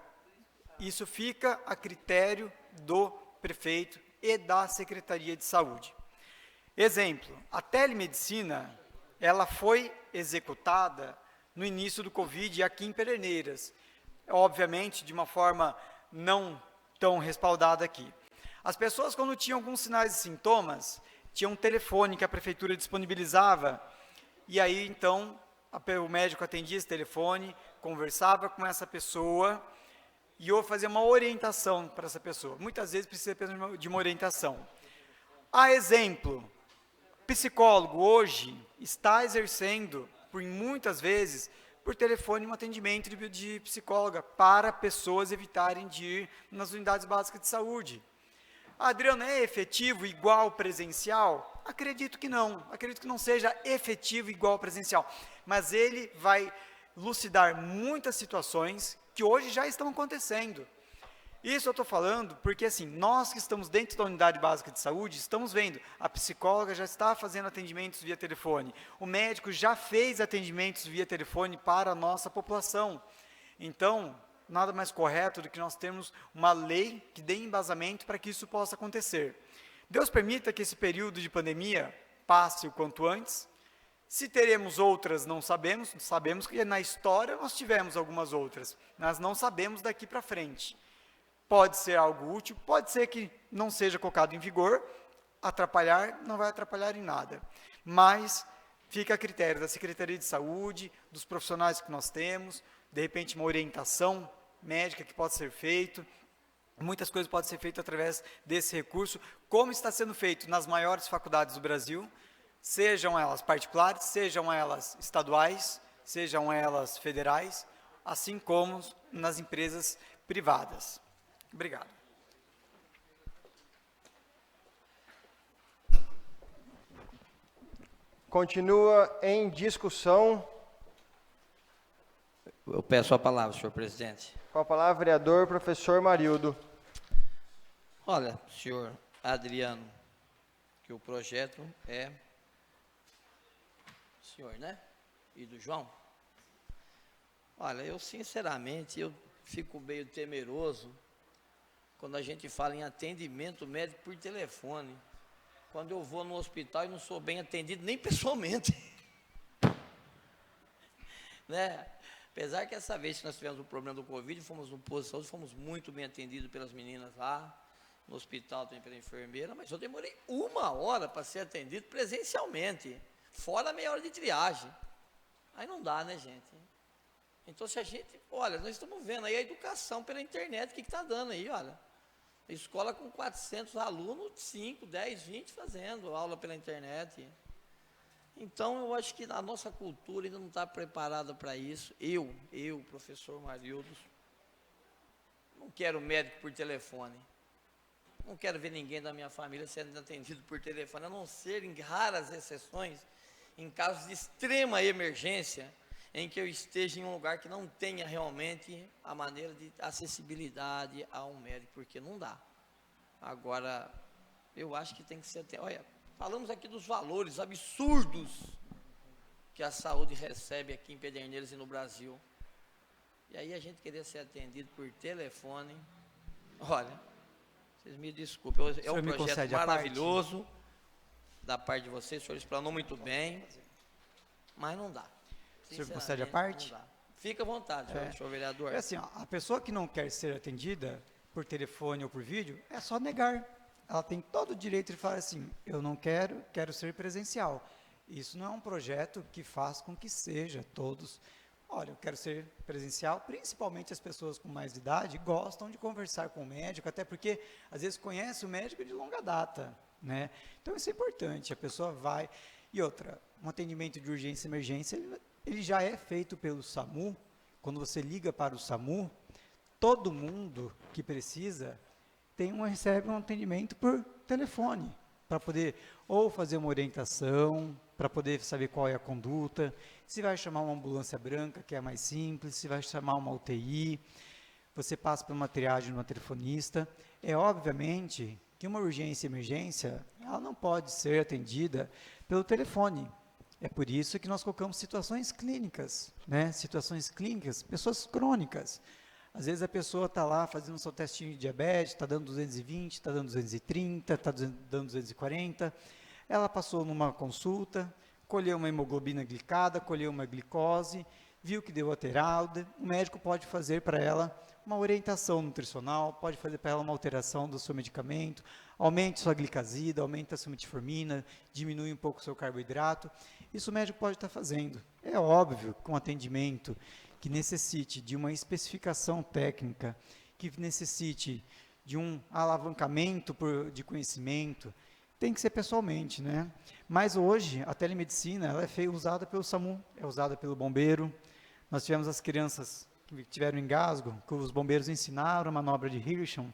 Isso fica a critério do prefeito e da Secretaria de Saúde. Exemplo, a telemedicina, ela foi executada no início do Covid aqui em Pederneiras, obviamente de uma forma não tão respaldada aqui. As pessoas, quando tinham alguns sinais e sintomas, tinha um telefone que a prefeitura disponibilizava, e aí então o médico atendia esse telefone, conversava com essa pessoa e eu fazia uma orientação para essa pessoa. Muitas vezes precisa de uma orientação. A exemplo, psicólogo hoje está exercendo, muitas vezes, por telefone um atendimento de psicóloga para pessoas evitarem de ir nas unidades básicas de saúde. Adriano, é efetivo igual presencial? Acredito que não seja efetivo igual presencial, mas ele vai lucidar muitas situações que hoje já estão acontecendo. Isso eu estou falando porque, assim, nós que estamos dentro da unidade básica de saúde, estamos vendo, a psicóloga já está fazendo atendimentos via telefone, o médico já fez atendimentos via telefone para a nossa população. Então, nada mais correto do que nós termos uma lei que dê embasamento para que isso possa acontecer. Deus permita que esse período de pandemia passe o quanto antes. Se teremos outras, não sabemos. Sabemos que na história nós tivemos algumas outras, mas não sabemos daqui para frente. Pode ser algo útil, pode ser que não seja colocado em vigor, atrapalhar, não vai atrapalhar em nada. Mas fica a critério da Secretaria de Saúde, dos profissionais que nós temos, de repente uma orientação médica que pode ser feito, muitas coisas podem ser feitas através desse recurso, como está sendo feito nas maiores faculdades do Brasil, sejam elas particulares, sejam elas estaduais, sejam elas federais, assim como nas empresas privadas. Obrigado. Continua em discussão. Eu peço a palavra, senhor presidente. Com a palavra, vereador professor Marildo. Olha, senhor Adriano, que o projeto é do senhor, né? E do João. Olha, eu sinceramente, eu fico meio temeroso quando a gente fala em atendimento médico por telefone. Quando eu vou no hospital e não sou bem atendido, nem pessoalmente. Né? Apesar que essa vez que nós tivemos o problema do Covid, fomos no posto de saúde, fomos muito bem atendidos pelas meninas lá, no hospital também pela enfermeira, mas eu demorei 1 hora para ser atendido presencialmente, fora meia hora de triagem. Aí não dá, né, gente? Então, se a gente, olha, nós estamos vendo aí a educação pela internet, o que está dando aí, olha. Escola com 400 alunos, 5, 10, 20 fazendo aula pela internet. Então, eu acho que a nossa cultura ainda não está preparada para isso. Eu, professor Marildo, não quero médico por telefone. Não quero ver ninguém da minha família sendo atendido por telefone, a não ser em raras exceções, em casos de extrema emergência, em que eu esteja em um lugar que não tenha realmente a maneira de acessibilidade a um médico, porque não dá. Agora, eu acho que tem que ser, olha, Falamos aqui dos valores absurdos que a saúde recebe aqui em Pederneiras e no Brasil. E aí a gente queria ser atendido por telefone. Olha, vocês me desculpem, é um projeto maravilhoso da parte de vocês, o senhor explanou muito bem, mas não dá. O senhor me concede a parte? Não dá. Fica à vontade, senhor vereador. É assim, ó, a pessoa que não quer ser atendida por telefone ou por vídeo, é só negar. Ela tem todo o direito de falar assim, eu não quero, quero ser presencial. Isso não é um projeto que faz com que seja todos, olha, eu quero ser presencial, principalmente as pessoas com mais idade gostam de conversar com o médico, até porque às vezes conhece o médico de longa data, né? Então isso é importante, a pessoa vai. E outra, um atendimento de urgência e emergência, ele já é feito pelo SAMU. Quando você liga para o SAMU, todo mundo que precisa recebe um atendimento por telefone, para poder ou fazer uma orientação, para poder saber qual é a conduta, se vai chamar uma ambulância branca, que é mais simples, se vai chamar uma UTI, você passa por uma triagem numa telefonista. É obviamente que uma urgência e emergência, ela não pode ser atendida pelo telefone. É por isso que nós colocamos situações clínicas, né? Situações clínicas, pessoas crônicas. Às vezes a pessoa está lá fazendo o seu testinho de diabetes, está dando 220, está dando 230, está dando 240. Ela passou numa consulta, colheu uma hemoglobina glicada, colheu uma glicose, viu que deu alterado. O médico pode fazer para ela uma orientação nutricional, pode fazer para ela uma alteração do seu medicamento, aumente sua glicazida, aumente a sua metformina, diminui um pouco o seu carboidrato. Isso o médico pode estar fazendo. É óbvio que um atendimento que necessite de uma especificação técnica, que necessite de um alavancamento de conhecimento, tem que ser pessoalmente, né? Mas hoje, a telemedicina, ela é usada pelo SAMU, é usada pelo bombeiro. Nós tivemos as crianças que tiveram engasgo, que os bombeiros ensinaram a manobra de Hirschhorn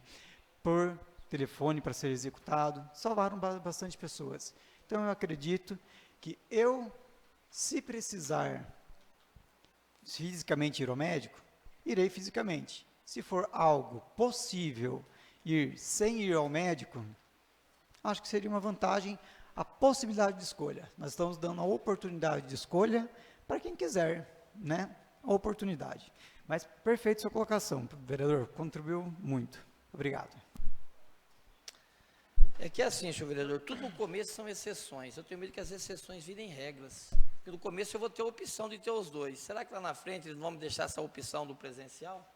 por telefone para ser executado, salvaram bastante pessoas. Então, eu acredito que se precisar fisicamente ir ao médico, irei fisicamente. Se for algo possível ir sem ir ao médico, acho que seria uma vantagem a possibilidade de escolha. Nós estamos dando a oportunidade de escolha para quem quiser, né? A oportunidade. Mas perfeito sua colocação, vereador, contribuiu muito. Obrigado. É que assim, senhor vereador, tudo no começo são exceções. Eu tenho medo que as exceções virem regras. Porque no começo eu vou ter a opção de ter os dois. Será que lá na frente eles vão me deixar essa opção do presencial?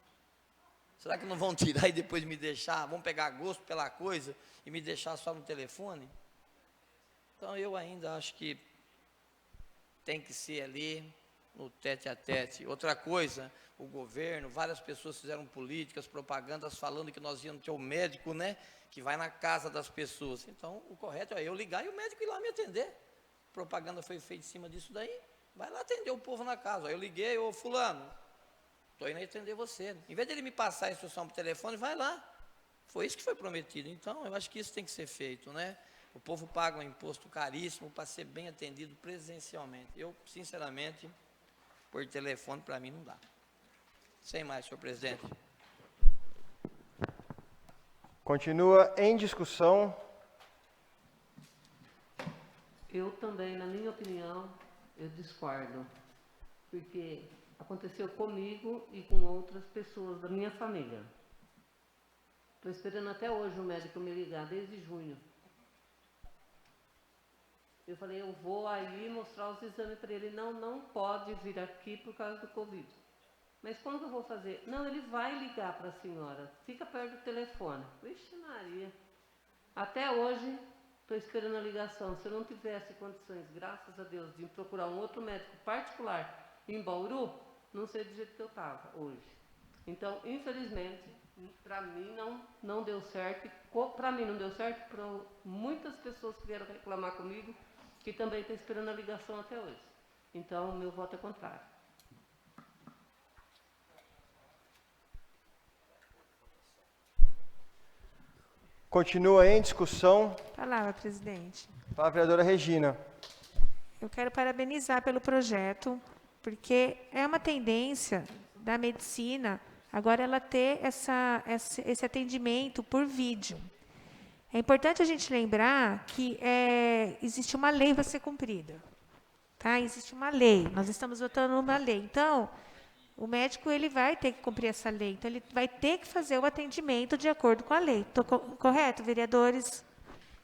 Será que não vão tirar e depois me deixar, vão pegar gosto pela coisa e me deixar só no telefone? Então eu ainda acho que tem que ser ali no tete a tete. Outra coisa, o governo, várias pessoas fizeram políticas, propagandas falando que nós íamos ter o médico, né, que vai na casa das pessoas. Então o correto é eu ligar e o médico ir lá me atender. Propaganda foi feita em cima disso daí, vai lá atender o povo na casa. Aí eu liguei, ô fulano, estou indo atender você. Em vez dele me passar a instrução por telefone, vai lá. Foi isso que foi prometido. Então, eu acho que isso tem que ser feito, né? O povo paga um imposto caríssimo para ser bem atendido presencialmente. Eu, sinceramente, por telefone, para mim, não dá. Sem mais, senhor presidente. Continua em discussão. Eu também, na minha opinião, eu discordo, porque aconteceu comigo e com outras pessoas da minha família. Estou esperando até hoje o médico me ligar, desde junho. Eu falei, eu vou aí mostrar os exames para ele. Não pode vir aqui por causa do Covid. Mas como que eu vou fazer? Não, ele vai ligar para a senhora, fica perto do telefone. Vixe Maria. Até hoje... Estou esperando a ligação. Se eu não tivesse condições, graças a Deus, de procurar um outro médico particular em Bauru, não sei do jeito que eu estava hoje. Então, infelizmente, para mim não deu certo. Para mim não deu certo, para muitas pessoas que vieram reclamar comigo, que também estão esperando a ligação até hoje. Então, o meu voto é contrário. Continua em discussão. Palavra, presidente. Palavra, vereadora Regina. Eu quero parabenizar pelo projeto, porque é uma tendência da medicina agora ela ter esse atendimento por vídeo. É importante a gente lembrar que existe uma lei para ser cumprida. Tá? Existe uma lei, nós estamos votando uma lei. Então, o médico ele vai ter que cumprir essa lei. Então, ele vai ter que fazer o atendimento de acordo com a lei. Estou correto, vereadores?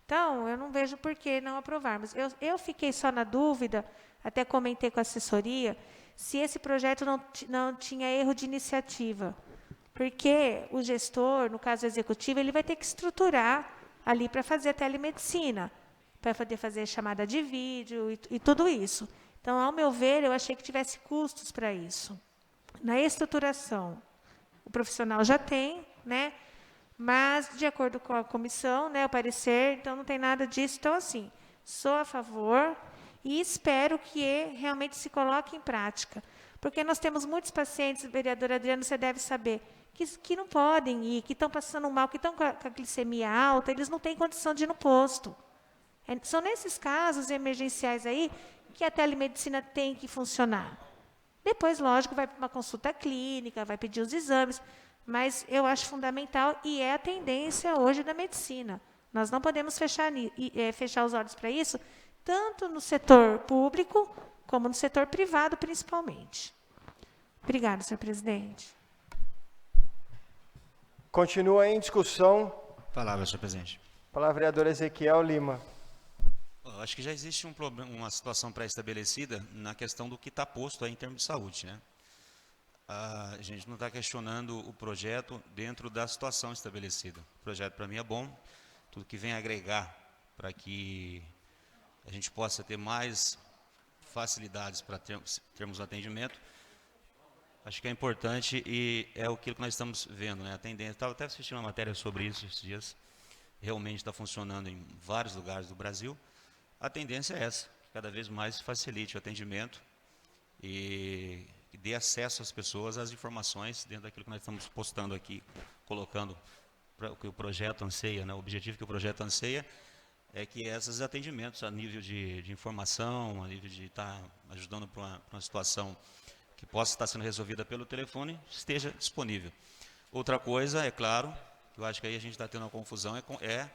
Então, eu não vejo por que não aprovarmos. Eu fiquei só na dúvida, até comentei com a assessoria, se esse projeto não tinha erro de iniciativa. Porque o gestor, no caso executivo, ele vai ter que estruturar ali para fazer a telemedicina, para poder fazer chamada de vídeo e tudo isso. Então, ao meu ver, eu achei que tivesse custos para isso. Na estruturação, o profissional já tem, né? Mas, de acordo com a comissão, né, o parecer, então não tem nada disso. Então, assim, sou a favor e espero que realmente se coloque em prática. Porque nós temos muitos pacientes, vereador Adriano, você deve saber, que não podem ir, que estão passando mal, que estão com a glicemia alta, eles não têm condição de ir no posto. São nesses casos emergenciais aí que a telemedicina tem que funcionar. Depois, lógico, vai para uma consulta clínica, vai pedir os exames, mas eu acho fundamental e é a tendência hoje da medicina. Nós não podemos fechar os olhos para isso, tanto no setor público, como no setor privado, principalmente. Obrigada, senhor presidente. Continua em discussão. Palavra, senhor presidente. Palavra, vereador Ezequiel Lima. Eu acho que já existe uma situação pré-estabelecida na questão do que está posto aí em termos de saúde, né? A gente não está questionando o projeto dentro da situação estabelecida. O projeto, para mim, é bom. Tudo que vem agregar para que a gente possa ter mais facilidades para termos um atendimento, acho que é importante e é aquilo que nós estamos vendo, né? A tendência, estava até assistindo uma matéria sobre isso esses dias, realmente está funcionando em vários lugares do Brasil. A tendência é essa, que cada vez mais facilite o atendimento e dê acesso às pessoas às informações dentro daquilo que nós estamos postando aqui, colocando o que o projeto anseia, né? O objetivo que o projeto anseia é que esses atendimentos a nível de informação, a nível de estar ajudando para uma situação que possa estar sendo resolvida pelo telefone, esteja disponível. Outra coisa, é claro, eu acho que aí a gente está tendo uma confusão, é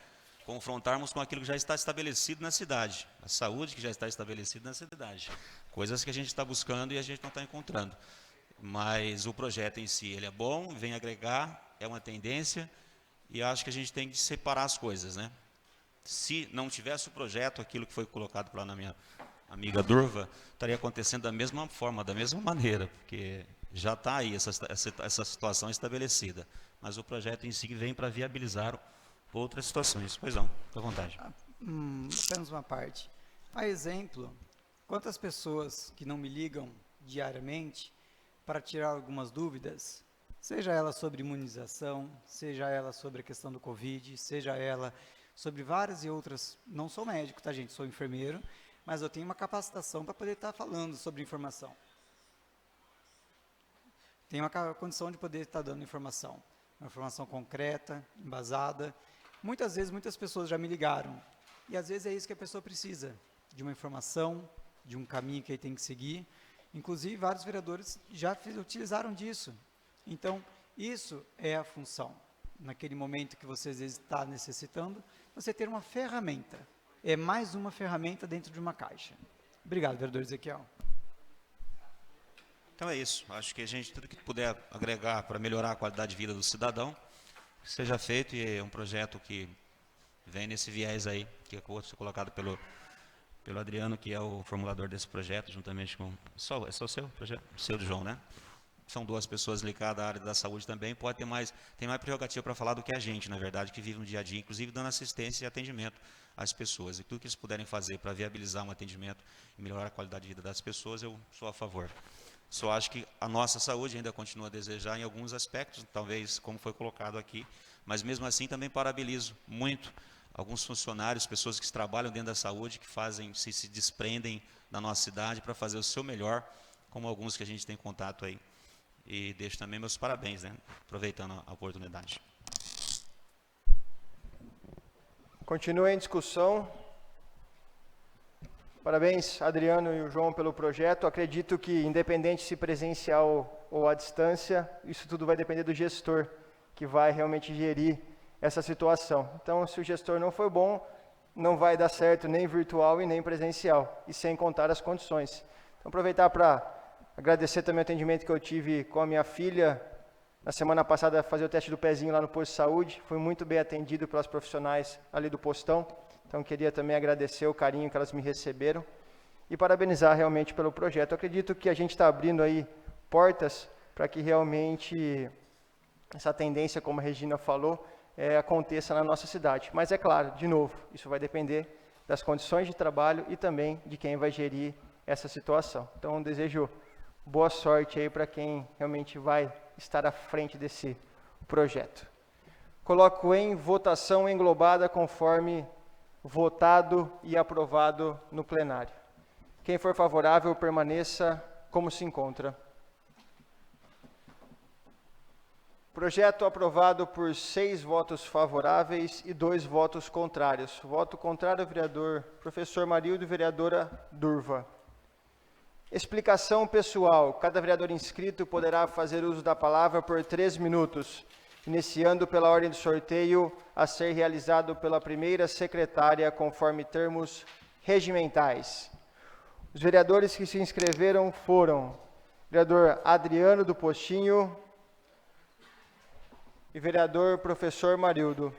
confrontarmos com aquilo que já está estabelecido na cidade, a saúde que já está estabelecida na cidade, coisas que a gente está buscando e a gente não está encontrando. Mas o projeto em si, ele é bom, vem agregar, é uma tendência, e acho que a gente tem que separar as coisas, né? Se não tivesse o projeto, aquilo que foi colocado lá na minha amiga Durva, estaria acontecendo da mesma forma, da mesma maneira, porque já está aí essa situação estabelecida. Mas o projeto em si vem para viabilizar outras situações. Pois não, fica à vontade. Apenas uma parte. A exemplo, quantas pessoas que não me ligam diariamente para tirar algumas dúvidas, seja ela sobre imunização, seja ela sobre a questão do Covid, seja ela sobre várias e outras, não sou médico, tá gente, sou enfermeiro, mas eu tenho uma capacitação para poder estar falando sobre informação. Tenho uma condição de poder estar dando informação, uma informação concreta, embasada. Muitas vezes, muitas pessoas já me ligaram, e às vezes é isso que a pessoa precisa, de uma informação, de um caminho que ele tem que seguir. Inclusive, vários vereadores já utilizaram disso. Então, isso é a função. Naquele momento que você às vezes está necessitando, você ter uma ferramenta. É mais uma ferramenta dentro de uma caixa. Obrigado, vereador Ezequiel. Então é isso. Acho que a gente, tudo que puder agregar para melhorar a qualidade de vida do cidadão, seja feito, e é um projeto que vem nesse viés aí, que acabou de ser colocado pelo Adriano, que é o formulador desse projeto, juntamente com... É só o seu projeto? O seu do João, né? São duas pessoas ligadas à área da saúde também, tem mais prerrogativa para falar do que a gente, na verdade, que vive no dia a dia, inclusive dando assistência e atendimento às pessoas. E tudo que eles puderem fazer para viabilizar um atendimento e melhorar a qualidade de vida das pessoas, eu sou a favor. Só acho que a nossa saúde ainda continua a desejar em alguns aspectos, talvez como foi colocado aqui, mas mesmo assim também parabenizo muito alguns funcionários, pessoas que trabalham dentro da saúde, que se desprendem da nossa cidade para fazer o seu melhor, como alguns que a gente tem contato aí. E deixo também meus parabéns, né? Aproveitando a oportunidade. Continua em discussão. Parabéns, Adriano e o João, pelo projeto. Acredito que, independente se presencial ou à distância, isso tudo vai depender do gestor, que vai realmente gerir essa situação. Então, se o gestor não for bom, não vai dar certo nem virtual e nem presencial, e sem contar as condições. Então, aproveitar para agradecer também o atendimento que eu tive com a minha filha, na semana passada, fazer o teste do pezinho lá no posto de saúde. Fui muito bem atendido pelas profissionais ali do postão. Então, queria também agradecer o carinho que elas me receberam e parabenizar realmente pelo projeto. Eu acredito que a gente está abrindo aí portas para que realmente essa tendência, como a Regina falou, aconteça na nossa cidade. Mas é claro, de novo, isso vai depender das condições de trabalho e também de quem vai gerir essa situação. Então, desejo boa sorte aí para quem realmente vai estar à frente desse projeto. Coloco em votação englobada conforme votado e aprovado no plenário. Quem for favorável, permaneça como se encontra. Projeto aprovado por 6 votos favoráveis e 2 votos contrários. Voto contrário, vereador professor Marildo e vereadora Durva. Explicação pessoal. Cada vereador inscrito poderá fazer uso da palavra por 3 minutos, iniciando pela ordem do sorteio a ser realizado pela primeira secretária, conforme termos regimentais. Os vereadores que se inscreveram foram vereador Adriano do Postinho e vereador professor Marildo.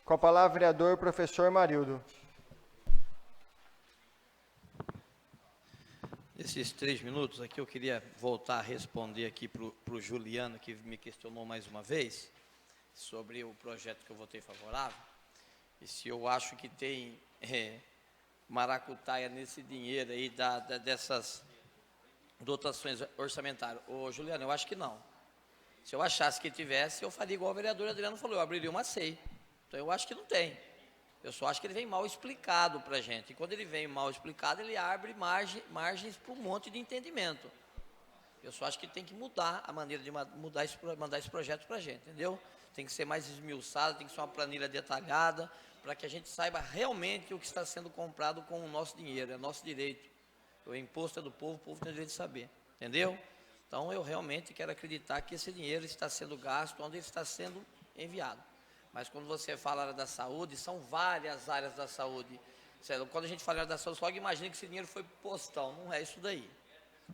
Com a palavra, vereador professor Marildo. Nesses 3 minutos aqui, eu queria voltar a responder aqui para o Juliano, que me questionou mais uma vez, sobre o projeto que eu votei favorável, e se eu acho que tem maracutaia nesse dinheiro aí dessas dotações orçamentárias. Ô, Juliano, eu acho que não. Se eu achasse que tivesse, eu faria igual o vereador Adriano falou, eu abriria uma SEI. Então, eu acho que não tem. Eu só acho que ele vem mal explicado para a gente. E quando ele vem mal explicado, ele abre margens para um monte de entendimento. Eu só acho que tem que mudar a maneira de mandar esse projeto para a gente, entendeu? Tem que ser mais esmiuçado, tem que ser uma planilha detalhada, para que a gente saiba realmente o que está sendo comprado com o nosso dinheiro, é nosso direito. O imposto é do povo, o povo tem o direito de saber, entendeu? Então, eu realmente quero acreditar que esse dinheiro está sendo gasto onde ele está sendo enviado. Mas quando você fala área da saúde, são várias áreas da saúde. Quando a gente fala área da saúde, só imagina que esse dinheiro foi postão, não é isso daí.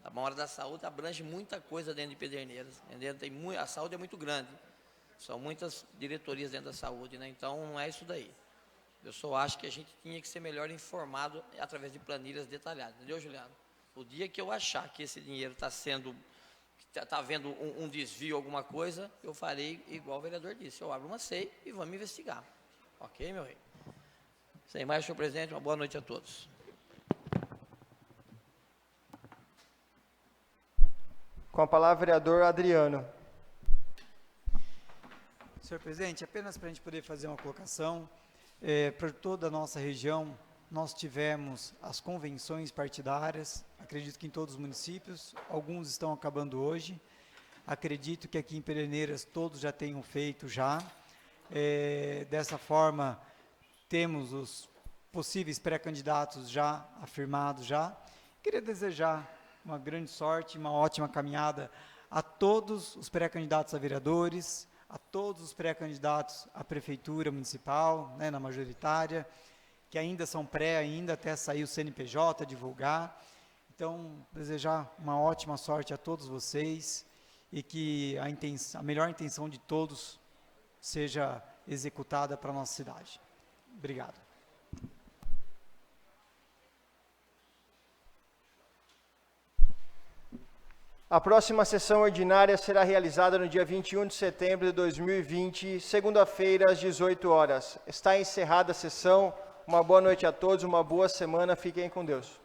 A área da saúde abrange muita coisa dentro de Pederneiras, entendeu? A saúde é muito grande, são muitas diretorias dentro da saúde, né? Então não é isso daí. Eu só acho que a gente tinha que ser melhor informado através de planilhas detalhadas, entendeu, Juliano? O dia que eu achar que esse dinheiro está sendo... está havendo um desvio, alguma coisa, eu farei igual o vereador disse, eu abro uma SEI e vamos investigar. Ok, meu rei? Sem mais, senhor presidente, uma boa noite a todos. Com a palavra, vereador Adriano. Senhor presidente, apenas para a gente poder fazer uma colocação, para toda a nossa região, nós tivemos as convenções partidárias, acredito que em todos os municípios, alguns estão acabando hoje, acredito que aqui em Pederneiras todos já tenham feito já, dessa forma temos os possíveis pré-candidatos já afirmados já. Queria desejar uma grande sorte, uma ótima caminhada a todos os pré-candidatos a vereadores, a todos os pré-candidatos à prefeitura municipal, né, na majoritária, que ainda são ainda até sair o CNPJ, divulgar. Então, desejar uma ótima sorte a todos vocês e que a melhor intenção de todos seja executada para a nossa cidade. Obrigado. A próxima sessão ordinária será realizada no dia 21 de setembro de 2020, segunda-feira, às 18 horas. Está encerrada a sessão. Uma boa noite a todos, uma boa semana. Fiquem com Deus.